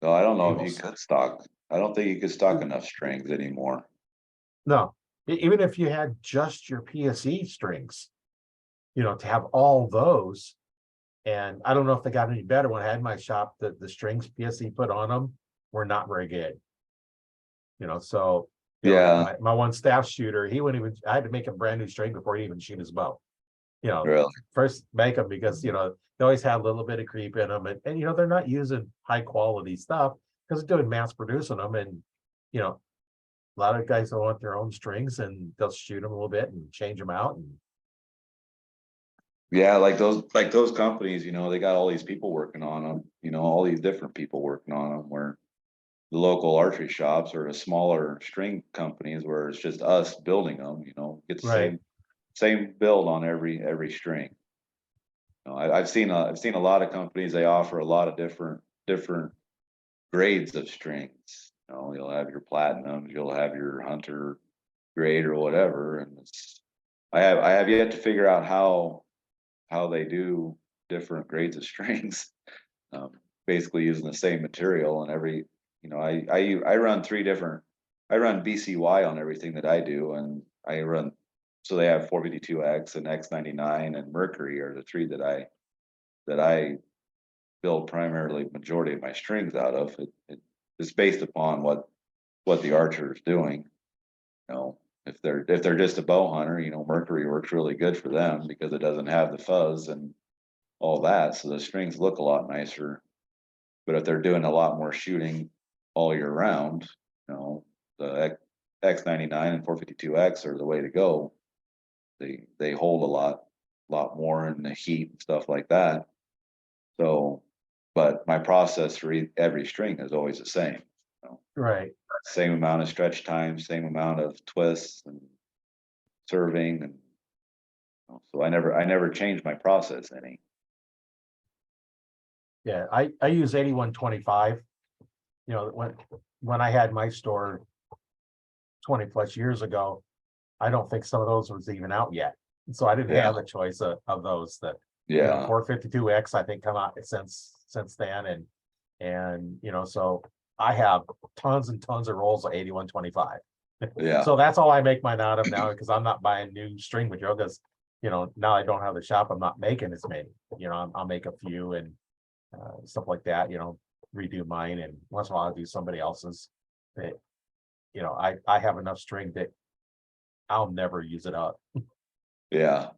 so I don't know if you Tables. could stock. I don't think you could stock enough strings anymore. No, even if you had just your PSE strings, to have all those. And I don't know if they got any better. When I had in my shop, the strings PSE put on them were not very good. So Yeah, my one staff shooter, he wouldn't even. I had to make a brand new string before he even shoot his bow. You know, really. First make them, because they always have a little bit of creep in them, and they're not using high quality stuff because they're doing mass producing them, and you know a lot of guys don't want their own strings, and they'll shoot them a little bit and change them out. And Yeah, like those companies, they got all these people working on them. All these different people working on them. Where the local archery shops or the smaller string companies, where it's just us building them. Get the right, same build on every string. I've seen a lot of companies. They offer a lot of different grades of strings. You'll have your platinum, you'll have your hunter grade or whatever, and I have yet to figure out how they do different grades of strings. Um, Basically using the same material, and I run I run BCY on everything that I do, and so they have 452X and X99 and Mercury are the three that I build primarily majority of my strings out of. It's based upon what the archer is doing. If they're just a bow hunter, Mercury works really good for them because it doesn't have the fuzz and all that, so the strings look a lot nicer. But if they're doing a lot more shooting all year round, the X99 and 452X are the way to go. They hold a lot more in the heat and stuff like that. So, but my process for every string is always the same. Right. Same amount of stretch time, same amount of twists and serving, and so I never changed my process any. Yeah, I use 8125. You know, when I had my store 20 plus years ago, I don't think some of those was even out yet. So I didn't Yeah, have a choice of those that, yeah, 452X, I think come out since then. And, so I have tons and tons of rolls of 8125. yeah, So that's all I make mine out of now, because I'm not buying new string material, because, now I don't have the shop. I'm not making as many, I'll make a few and stuff like that, redo mine. And once in a while I'll do somebody else's. But, I have enough string that I'll never use it up. yeah,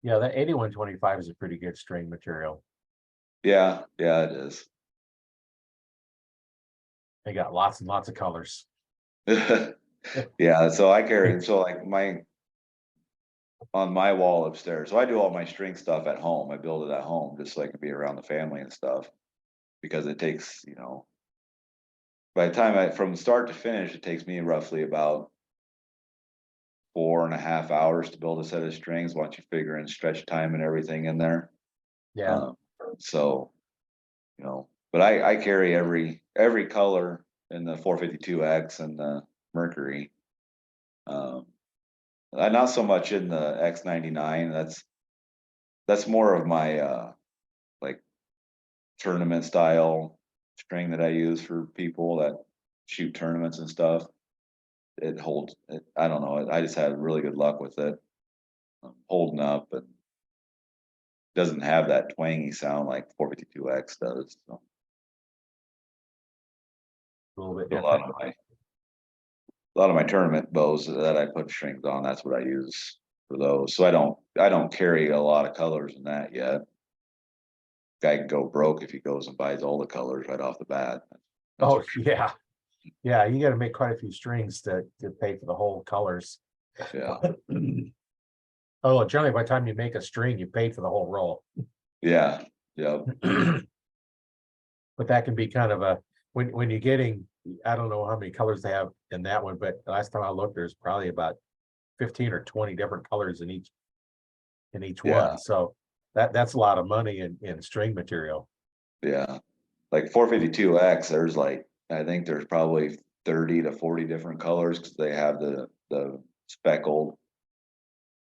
Yeah, that 8125 is a pretty good string material. yeah, yeah, it is. They got lots and lots of colors. Yeah, so I carry, so like on my wall upstairs, so I do all my string stuff at home. I build it at home just so I can be around the family and stuff, because it takes, by the time from start to finish, it takes me roughly about 4.5 hours to build a set of strings once you figure in stretch time and everything in there. Yeah. Um, so, but I carry every color in the 452X and the Mercury. Um, not so much in the X99. That's more of my like tournament style string that I use for people that shoot tournaments and stuff. It holds it, I don't know, I just had really good luck with it, holding up, and doesn't have that twangy sound like 452X does. So A little bit a different. lot of my tournament bows that I put strings on, that's what I use for those. So I don't carry a lot of colors in that yet. Guy can go broke if he goes and buys all the colors right off the bat. That's Oh, for yeah. Yeah, you got to make quite a few strings to pay for the whole colors. sure. Yeah. Oh, generally by the time you make a string, you paid for the whole roll. Yeah. Yep. But that can be kind of a, when you're getting, I don't know how many colors they have in that one, but last time I looked, there's probably about 15 or 20 different colors in each Yeah. one. So that's a lot of money in string material. Yeah. Like 452X, there's like, I think there's probably 30 to 40 different colors, because they have the speckled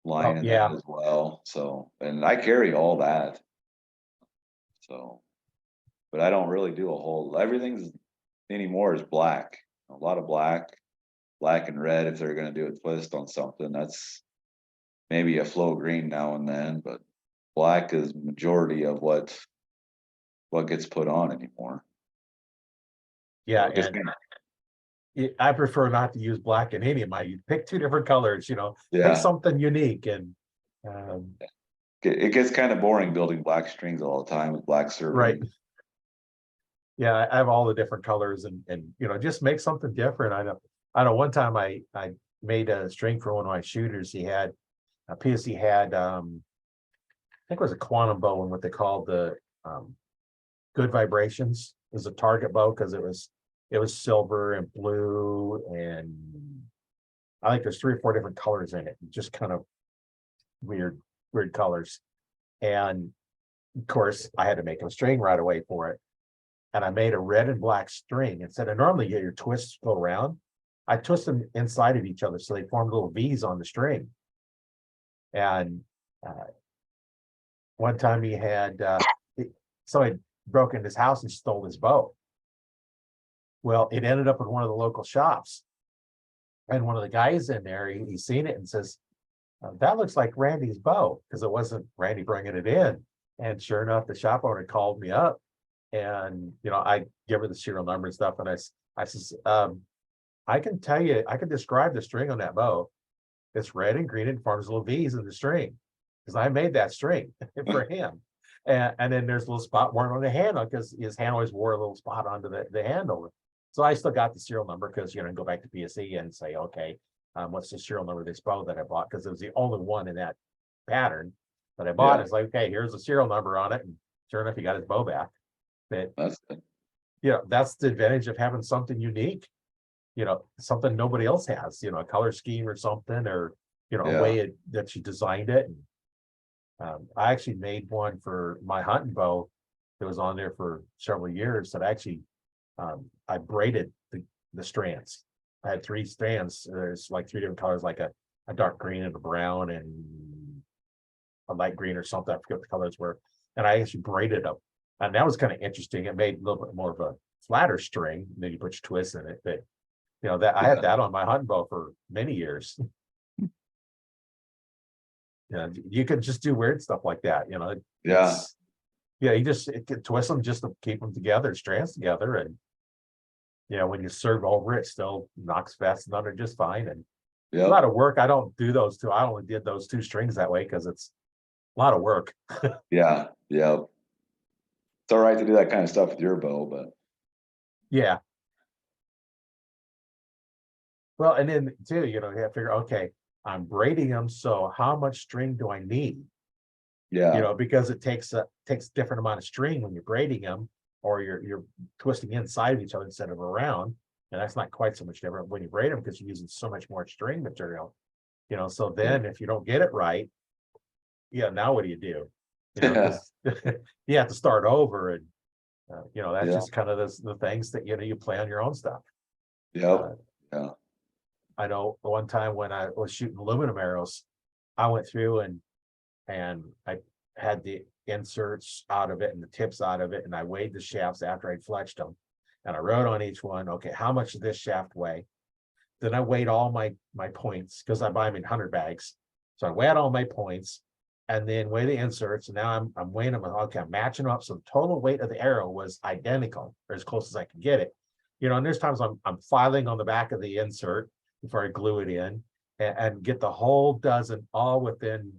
line Oh, in that yeah. as well. So, and I carry all that. So, but I don't really do a whole, everything's anymore is black. A lot of black and red if they're gonna do a twist on something. That's maybe a flow green now and then, but black is majority of what gets put on anymore. Yeah. So just And I prefer not to use black in any of my, you pick two different colors, pick yeah, something unique. And um, it gets kind of boring building black strings all the time with black right. serving. Yeah, I have all the different colors and just make something different. I know one time I made a string for one of my shooters. He had a piece, he had I think it was a quantum bow, and what they called the good vibrations. It was a target bow because it was silver and blue, and I think there's 3 or 4 different colors in it, just kind of weird colors. And of course I had to make a string right away for it. And I made a red and black string. Instead of normally your twists go around, I twist them inside of each other so they form little V's on the string. And uh, one time he had somebody broke into his house and stole his bow. Well, it ended up in one of the local shops, and one of the guys in there, he seen it and says, "That looks like Randy's bow," because it wasn't Randy bringing it in. And sure enough, the shop owner called me up, and I give her the serial number and stuff, and I says, I can tell you, I can describe the string on that bow. It's red and green and forms little V's in the string, because I made that string for him. And then there's a little spot worn on the handle, because his hand always wore a little spot onto the handle. So I still got the serial number, because go back to PSE and say, okay, what's the serial number of this bow that I bought? Because it was the only one in that pattern that I bought. Yeah. It's like, okay, here's a serial number on it, and sure enough, he got his bow back. But That's good. that's the advantage of having something unique, something nobody else has, a color scheme or something, or a Yeah. way that you designed it. And I actually made one for my hunting bow that was on there for several years that I braided the strands. I had 3 strands. There's like 3 different colors, like a dark green and a brown and a light green or something. I forget what the colors were. And I actually braided them. And that was kind of interesting. It made a little bit more of a flatter string. Then you put your twists in it. But that I had that on my hunting bow for many years. You could just do weird stuff like that. Yeah. You just twist them just to keep them together, strands together, and when you serve over it, still knocks fast and under just fine. And a lot Yep. of work. I don't do those 2. I only did those 2 strings that way because it's a lot of work. Yeah. Yeah. It's all right to do that kind of stuff with your bow, but Yeah. Well, and then too, you have to figure, okay, I'm braiding them, so how much string do I need? yeah. Because it takes a different amount of string when you're braiding them, or you're twisting inside of each other instead of around, and that's not quite so much different when you braid them because you're using so much more string material. So then if you don't get it right, now what do you do? Because you have to start over, and that's Yeah. just kind of the things that you plan your own stuff. Yep. Yeah. I know one time when I was shooting aluminum arrows, I went through and I had the inserts out of it and the tips out of it, and I weighed the shafts after I'd fletched them, and I wrote on each one, okay, how much does this shaft weigh? Then I weighed all my points because I buy them in 100 bags, so I weighed all my points, and then weigh the inserts. And now I'm weighing them. Okay, I'm matching them up, so the total weight of the arrow was identical, or as close as I could get it. And there's times I'm filing on the back of the insert before I glue it in, and get the whole dozen all within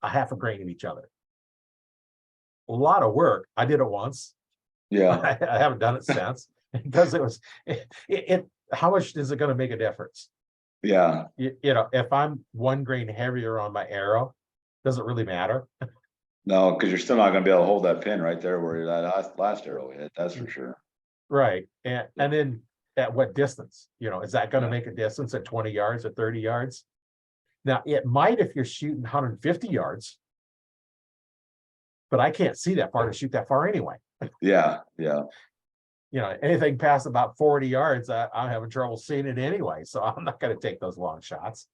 a half a grain of each other. A lot of work. I did it once. Yeah. I haven't done it since because it was how much is it going to make a difference? Yeah. If I'm 1 grain heavier on my arrow, does it really matter? No, because you're still not gonna be able to hold that pin right there where that last arrow hit, that's for sure. Right. And then at what distance? Is that going to Yeah. make a difference at 20 yards or 30 yards? Now, it might if you're shooting 150 yards, but I can't see that far to shoot that far anyway. Yeah. Yeah. Anything past about 40 yards, I'm having trouble seeing it anyway. So I'm not going to take those long shots.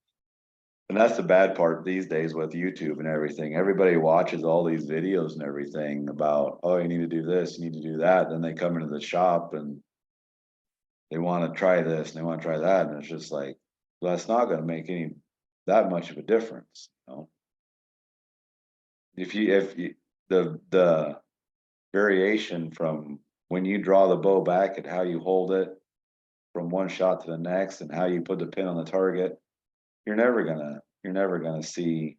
And that's the bad part these days with YouTube and everything. Everybody watches all these videos and everything about, oh, you need to do this, you need to do that. Then they come into the shop and they want to try this and they want to try that. And it's just like, well, that's not going to make that much of a difference. If the variation from when you draw the bow back and how you hold it from one shot to the next and how you put the pin on the target, you're never gonna see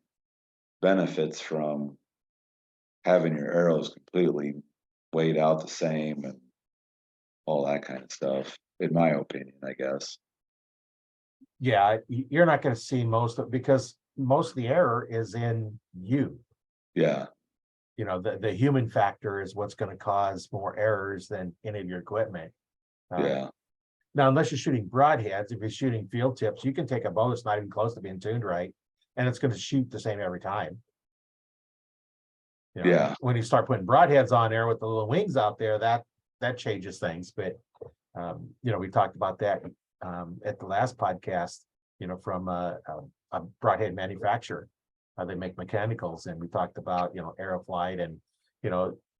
benefits from having your arrows completely weighed out the same and all that kind of stuff, in my opinion, I guess. Yeah, you're not going to see most of it because most of the error is in you. Yeah. The human factor is what's going to cause more errors than any of your equipment. Yeah. Now, unless you're shooting broadheads, if you're shooting field tips, you can take a bow that's not even close to being tuned right, and it's going to shoot the same every time. Yeah. When you start putting broadheads on there with the little wings out there, that changes things. But we talked about that at the last podcast. From a broadhead manufacturer, they make mechanicals, and we talked about Aeroflight, and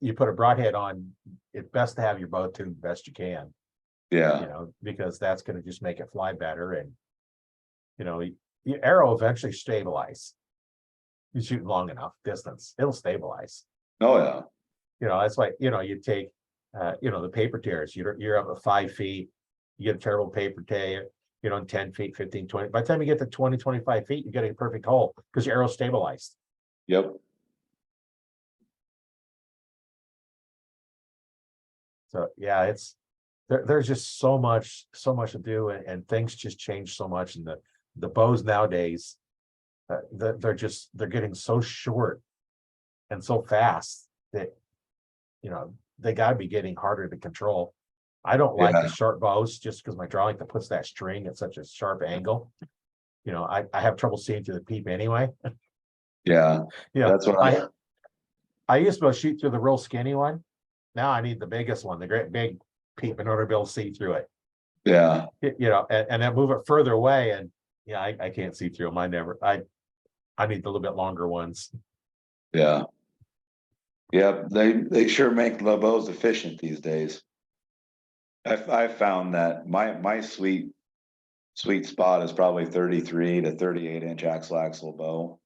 you put a broadhead on. It's best to have your bow tuned the best you can. Yeah. Because that's going to just make it fly better, and your arrow eventually stabilize. You shoot long enough distance, it'll stabilize. Oh yeah. That's why you take the paper tears. You're up at 5 feet, you get a terrible paper tear, 10 feet, 15, 20. By the time you get to 20, 25 feet, you get a perfect hole because your arrow's stabilized. Yep. So yeah, there's just so much to do, and things just change so much. And the bows nowadays, they're getting so short and so fast that, they got to be getting harder to control. I don't like the Yeah, sharp bows just because my drawing that puts that string at such a sharp angle. I have trouble seeing through the peep anyway. yeah, Yeah, that's what I used to be able to shoot through the real skinny one. Now I need the biggest one, the great big peep, in order to be able to see through it. yeah, And then move it further away, and I can't see through them. I need the little bit longer ones. yeah. Yeah, they sure make the bows efficient these days. I found that my sweet spot is probably 33 to 38 inch axle bow.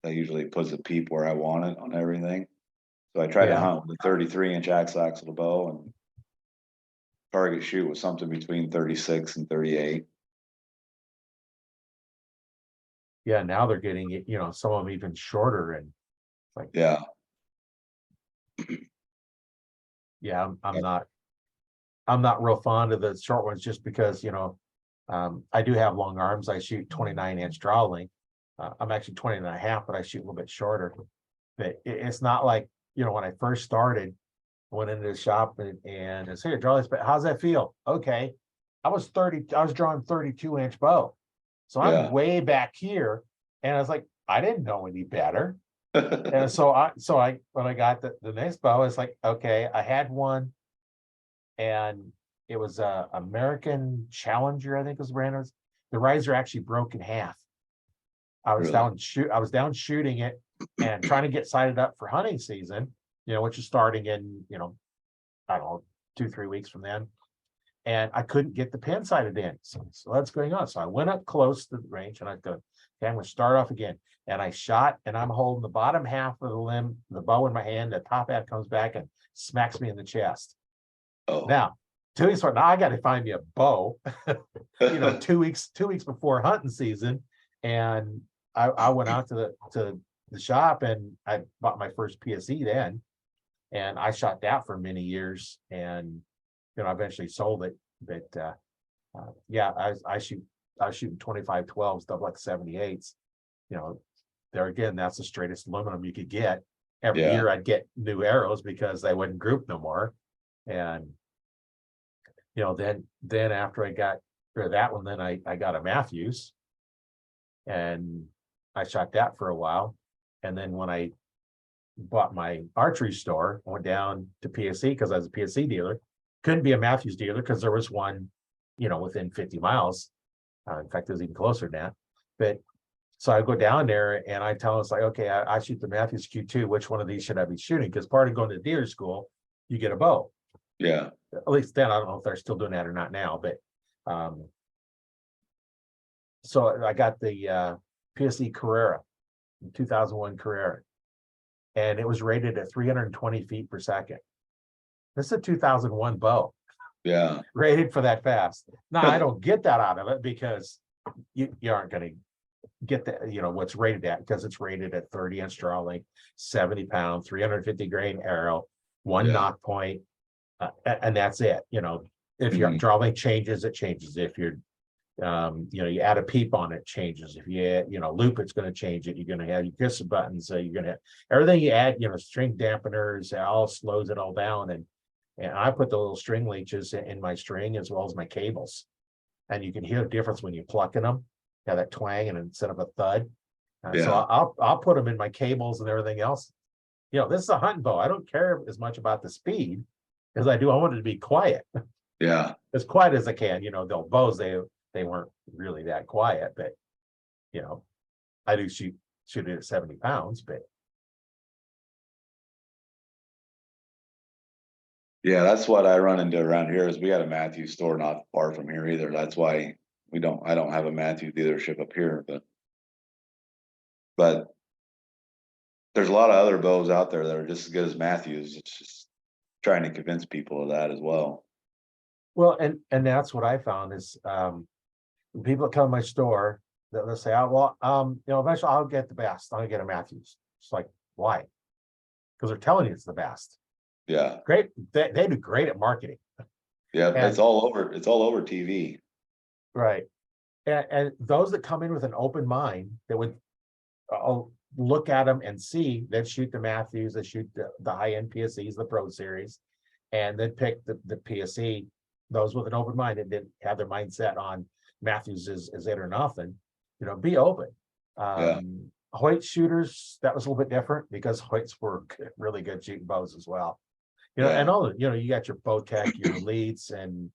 That usually puts a peep where I want it on everything. So I try to Yeah, hunt with a 33 inch axle bow and target shoot with something between 36 and 38. yeah. Now they're getting it. Some of them even shorter, and like, Yeah, yeah, I'm not real fond of the short ones just because, I do have long arms. I shoot 29-inch draw length. I'm actually 20 and a half, but I shoot a little bit shorter. But it's not like, when I first started, I went into the shop and I said, draw this, but how's that feel? Okay. I was drawing 32-inch bow. So I'm yeah. way back here. And I was like, I didn't know any better. And so I when I got the next bow, it's like, okay, I had one, and it was a American Challenger, I think was the brand. The riser actually broke in half. Really? I was down shooting it and trying to get sighted up for hunting season, which is starting in, I don't know, 2-3 weeks from then. And I couldn't get the pin sighted in. So that's going on. So I went up close to the range and I go, okay, I'm going to start off again. And I shot, and I'm holding the bottom half of the limb, the bow in my hand. The top half comes back and smacks me in the chest. Oh, Now, 2 weeks before, now I got to find me a bow, 2 weeks before hunting season. And I went out to the shop, and I bought my first PSE then, and I shot that for many years, and I eventually sold it. But yeah, I was shooting 25-12s, double X 78s. There again, that's the straightest aluminum you could get. Every yeah, year I'd get new arrows because they wouldn't group no more. And then after I got rid of that one, then I got a Matthews, and I shot that for a while. And then when I bought my archery store, I went down to PSE because I was a PSE dealer. Couldn't be a Matthews dealer because there was one, within 50 miles. In fact, it was even closer than that. But so I go down there and I tell us, like, okay, I shoot the Matthews Q2. Which one of these should I be shooting? Because part of going to dealer school, you get a bow. yeah, At least then, I don't know if they're still doing that or not now, but so I got the PSE Carrera, 2001 Carrera, and it was rated at 320 feet per second. This is a 2001 bow, yeah, rated for that fast. Now I don't get that out of it because you aren't going to get that, what's rated at, because it's rated at 30-inch draw length, 70 pound, 350 grain arrow, one yeah. knock point, and that's it. If your Mhm. draw length changes, it changes. If you're you add a peep on it, changes. If you add, loop, it's going to change it. You're going to have your kiss buttons. You're going to have everything you add, string dampeners, it all slows it all down. And I put the little string leeches in my string as well as my cables. And you can hear the difference when you're plucking them. Yeah, that twang, and instead of a thud. So Yeah, I'll put them in my cables and everything else. This is a hunting bow. I don't care as much about the speed as I do. I want it to be quiet, yeah, as quiet as I can. The bows, they weren't really that quiet, but I do shoot it at 70 pounds, but yeah. That's what I run into around here. Is we got a Matthews store not far from here either. That's why I don't have a Matthews dealership up here, but there's a lot of other bows out there that are just as good as Matthews. It's just trying to convince people of that as well. well, and that's what I found is when people that come to my store, they'll say, oh, well, eventually I'll get the best. I'll get a Matthews. It's like, why? Because they're telling you it's the best. Yeah, Great. They do great at marketing. yeah. And It's all over TV. right. And those that come in with an open mind that would look at them and see, that shoot the Matthews, that shoot the high-end PSEs, the Pro Series, and then pick the PSE, those with an open mind that didn't have their mindset on Matthews is it or nothing, be open. Yeah. Hoyt shooters, that was a little bit different because Hoyts were really good shooting bows as well. Yeah. And all you got your Bowtech, your Elites, and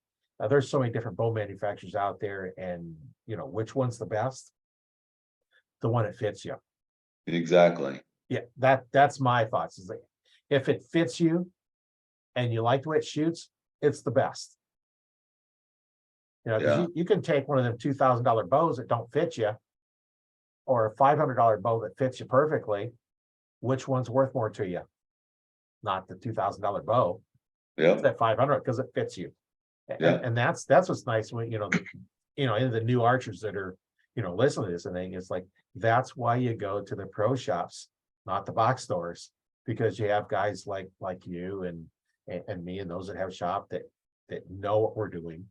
there's so many different bow manufacturers out there, and which one's the best? The one that fits you. Exactly. Yeah, that's my thoughts. Is like, if it fits you and you like the way it shoots, it's the best. Because Yeah. you can take one of them $2,000 bows that don't fit you, or a $500 bow that fits you perfectly. Which one's worth more to you? Not the $2,000 bow. Yeah. It's that 500 because it fits you. Yeah. And that's what's nice when in the new archers that are listening to this and thing, it's like, that's why you go to the pro shops, not the box stores, because you have guys like you and me and those that have shop that know what we're doing.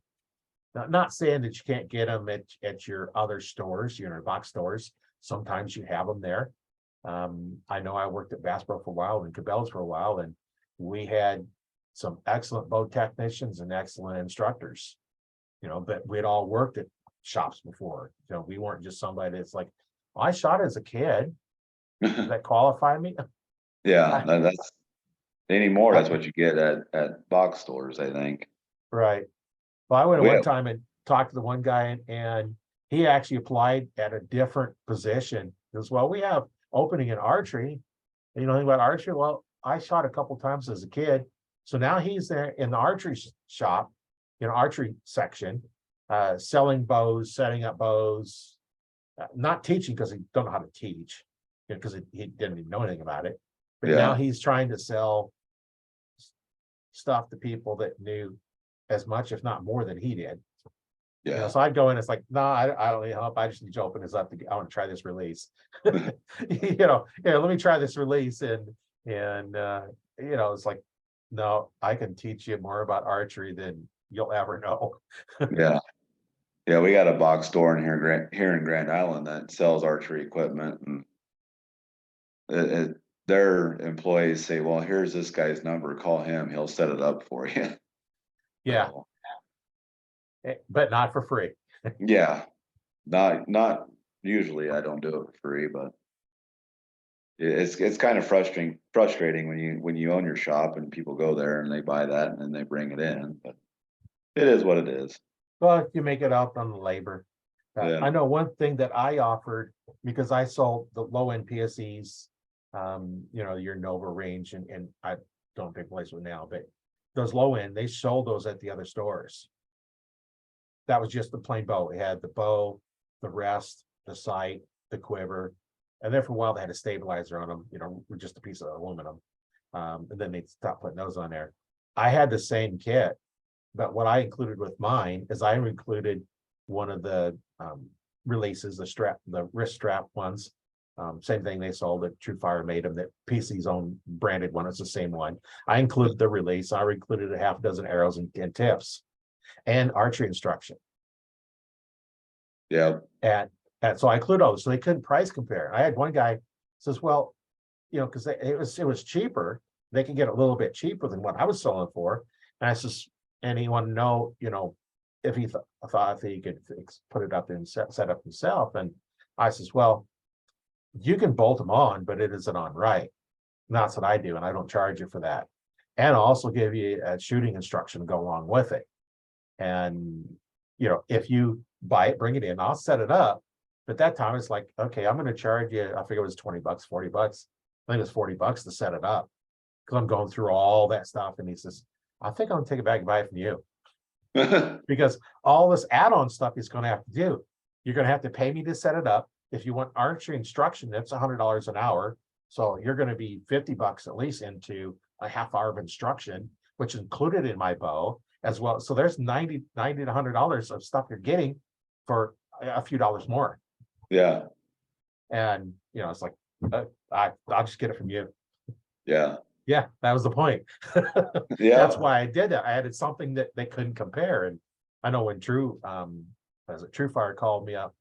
Not saying that you can't get them at your other stores, box stores. Sometimes you have them there. I know I worked at Bass Pro for a while and Cabela's for a while, and we had some excellent bow technicians and excellent instructors, but we'd all worked at shops before. We weren't just somebody that's like, well, I shot as a kid. Does that qualify me? Yeah. That's anymore. That's what you get at box stores, I think. Right. Well, I went at We one have, time and talked to the one guy, and he actually applied at a different position. He goes, well, we have opening in archery. And you know anything about archery? Well, I shot a couple times as a kid. So now he's there in the archery shop, archery section, selling bows, setting up bows, not teaching because he don't know how to teach, because he didn't even know anything about it. But now yeah. he's trying to sell stuff to people that knew as much, if not more, than he did. Yeah. So I'd go in, it's like, no, I don't need help. I just need to open this up. I want to try this release. Let me try this release. And it's like, no, I can teach you more about archery than you'll ever know. Yeah. Yeah. We got a box store in here in Grand Island that sells archery equipment, and their employees say, well, here's this guy's number, call him, he'll set it up for you. Yeah. So, But not for free. yeah. Not usually. I don't do it for free, but it's kind of frustrating when you own your shop and people go there and they buy that and then they bring it in, but it is what it is. Well, you make it up on the labor. Yeah. I know one thing that I offered, because I sold the low end PSEs, your Nova range, and I don't take place with now, but those low end, they sold those at the other stores. That was just the plain bow. It had the bow, the rest, the sight, the quiver, and then for a while they had a stabilizer on them, with just a piece of aluminum. And then they stopped putting those on there. I had the same kit, but what I included with mine is I included one of the releases, the wrist strap ones. Same thing they sold at True Fire made them, that PC's own branded one. It's the same one. I included the release. I included a half dozen arrows and tips and archery instruction. Yeah. And so I include all this, so they couldn't price compare. I had one guy says, well, because it was cheaper. They could get a little bit cheaper than what I was selling for. And I says, and he wanted to know, if he thought if he could put it up and set up himself. And I says, well, you can bolt them on, but it isn't on right. And that's what I do, and I don't charge you for that. And I'll also give you a shooting instruction to go along with it. And if you buy it, bring it in, I'll set it up. But that time it's like, okay, I'm going to charge you, I figure it was $20, $40. I think it was $40 to set it up, because I'm going through all that stuff. And he says, I think I'm gonna take it back and buy it from you, because all this add-on stuff he's going to have to do. You're going to have to pay me to set it up. If you want archery instruction, that's $100 an hour. So you're going to be $50 at least into a half hour of instruction, which is included in my bow as well. So there's $90 to $100 of stuff you're getting for a few dollars more. Yeah. And it's like, I'll just get it from you. Yeah. Yeah, that was the point. Yeah. That's why I did that. I added something that they couldn't compare. And I know when Drew as a True Fire called me up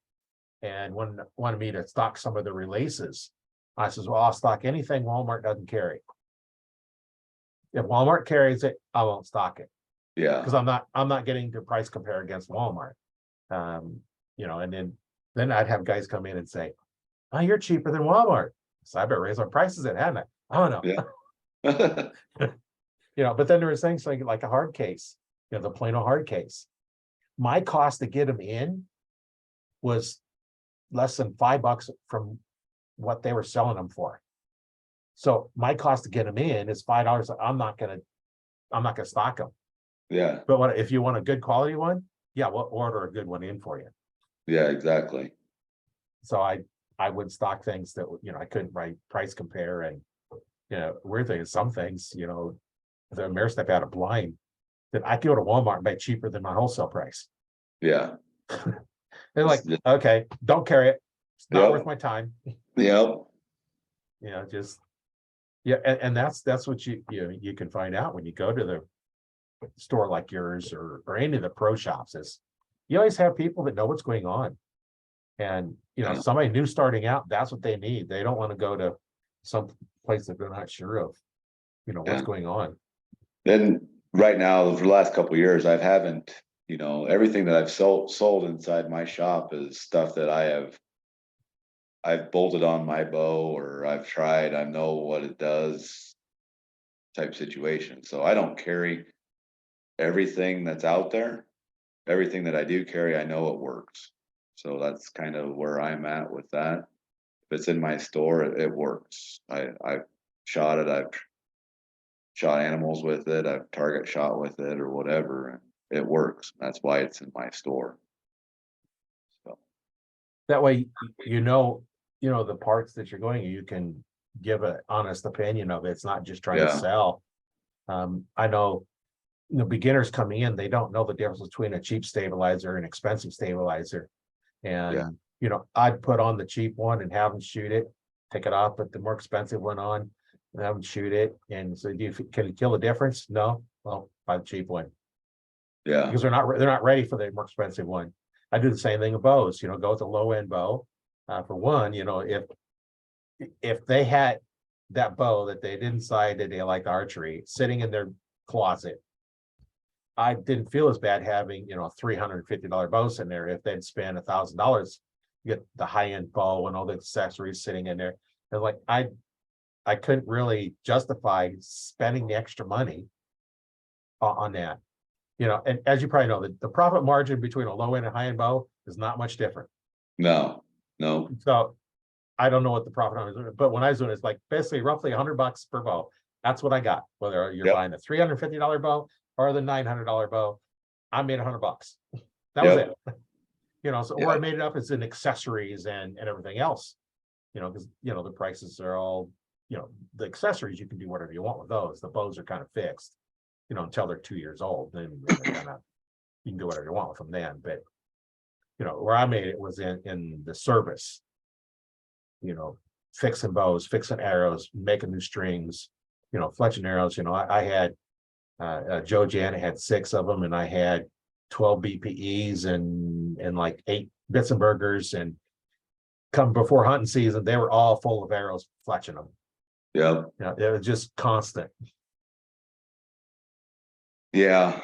and wanted me to stock some of the releases. I says, well, I'll stock anything Walmart doesn't carry. If Walmart carries it, I won't stock it Yeah. because I'm not getting to price compare against Walmart. And then I'd have guys come in and say, oh, you're cheaper than Walmart. So I better raise our prices then, hadn't I? Oh no. Yeah. But then there was things like a hard case, the Plano hard case. My cost to get them in was less than $5 from what they were selling them for. So my cost to get them in is $5. I'm not gonna stock them. Yeah. But if you want a good quality one, yeah, we'll order a good one in for you. Yeah, exactly. So I would stock things that I couldn't price compare. And weird thing is some things, the Ameristep had a blind that I could go to Walmart and buy cheaper than my wholesale price. Yeah. They're like, okay, don't carry it. It's not worth my time. Yep. And that's what you can find out when you go to the store like yours or any of the pro shops. Is you always have people that know what's going on. And somebody new starting out, that's what they need. They don't want to go to some place that they're not sure of, what's going on. Then right now, for the last couple of years, I haven't, everything that I've sold inside my shop is stuff that I've bolted on my bow, or I've tried, I know what it does type situation. So I don't carry everything that's out there. Everything that I do carry, I know it works. So that's kind of where I'm at with that. If it's in my store, it works. I've shot it. I've shot animals with it. I've target shot with it or whatever. And it works. That's why it's in my store. So that way, the parts that you're going, you can give an honest opinion of it. It's not just trying to sell. I know beginners coming in, they don't know the difference between a cheap stabilizer and expensive stabilizer. And, I'd put on the cheap one and have them shoot it, take it off, put the more expensive one on and have them shoot it. And so can you tell the difference? No. Well, buy the cheap one. Yeah. Because they're not ready for the more expensive one. I do the same thing with bows, go with a low end bow. For one, if they had that bow that they didn't decide that they liked archery sitting in their closet, I didn't feel as bad having, a $350 bow in there. If they'd spend $1,000, get the high end bow and all the accessories sitting in there. And like, I couldn't really justify spending the extra money on that, and as you probably know, the profit margin between a low end and high end bow is not much different. No. So I don't know what the profit on is, but when I was doing it, it's like basically roughly $100 per bow. That's what I got. Whether you're buying the $350 bow or the $900 bow, I made $100. That was it. Or I made it up as in accessories and everything else. Because the prices are all, the accessories, you can do whatever you want with those. The bows are kind of fixed, until they're 2 years old. Then they're you can do whatever you want with them then. But where I made it was in the service. Fixing bows, fixing arrows, making new strings, fletching arrows. I had Joe Janet had 6 of them, and I had 12 BPEs and like 8 Bitzenbergers, and come before hunting season, they were all full of arrows, fletching them. It was just constant. Yeah.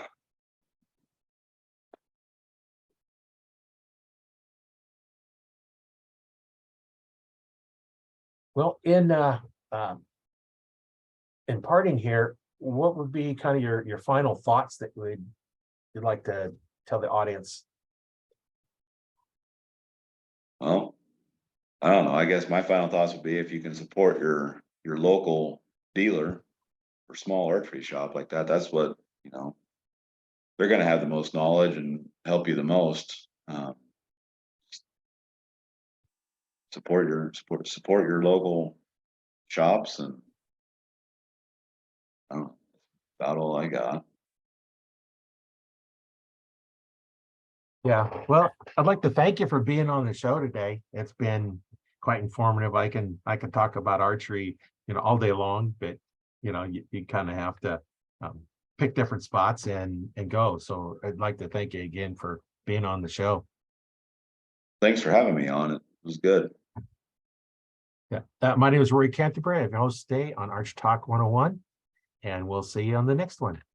Well, in parting here, what would be kind of your final thoughts that you'd like to tell the audience? Well, I don't know. I guess my final thoughts would be, if you can support your local dealer or small archery shop like that, that's what, they're going to have the most knowledge and help you the most. Support your local shops, and about all I got. Yeah, well, I'd like to thank you for being on the show today. It's been quite informative. I can talk about archery, all day long, but you kind of have to pick different spots and go. So I'd like to thank you again for being on the show. Thanks for having me on. It was good. Yeah. My name is Rory Canterbury. I'm your host today on Arch Talk 101, and we'll see you on the next one.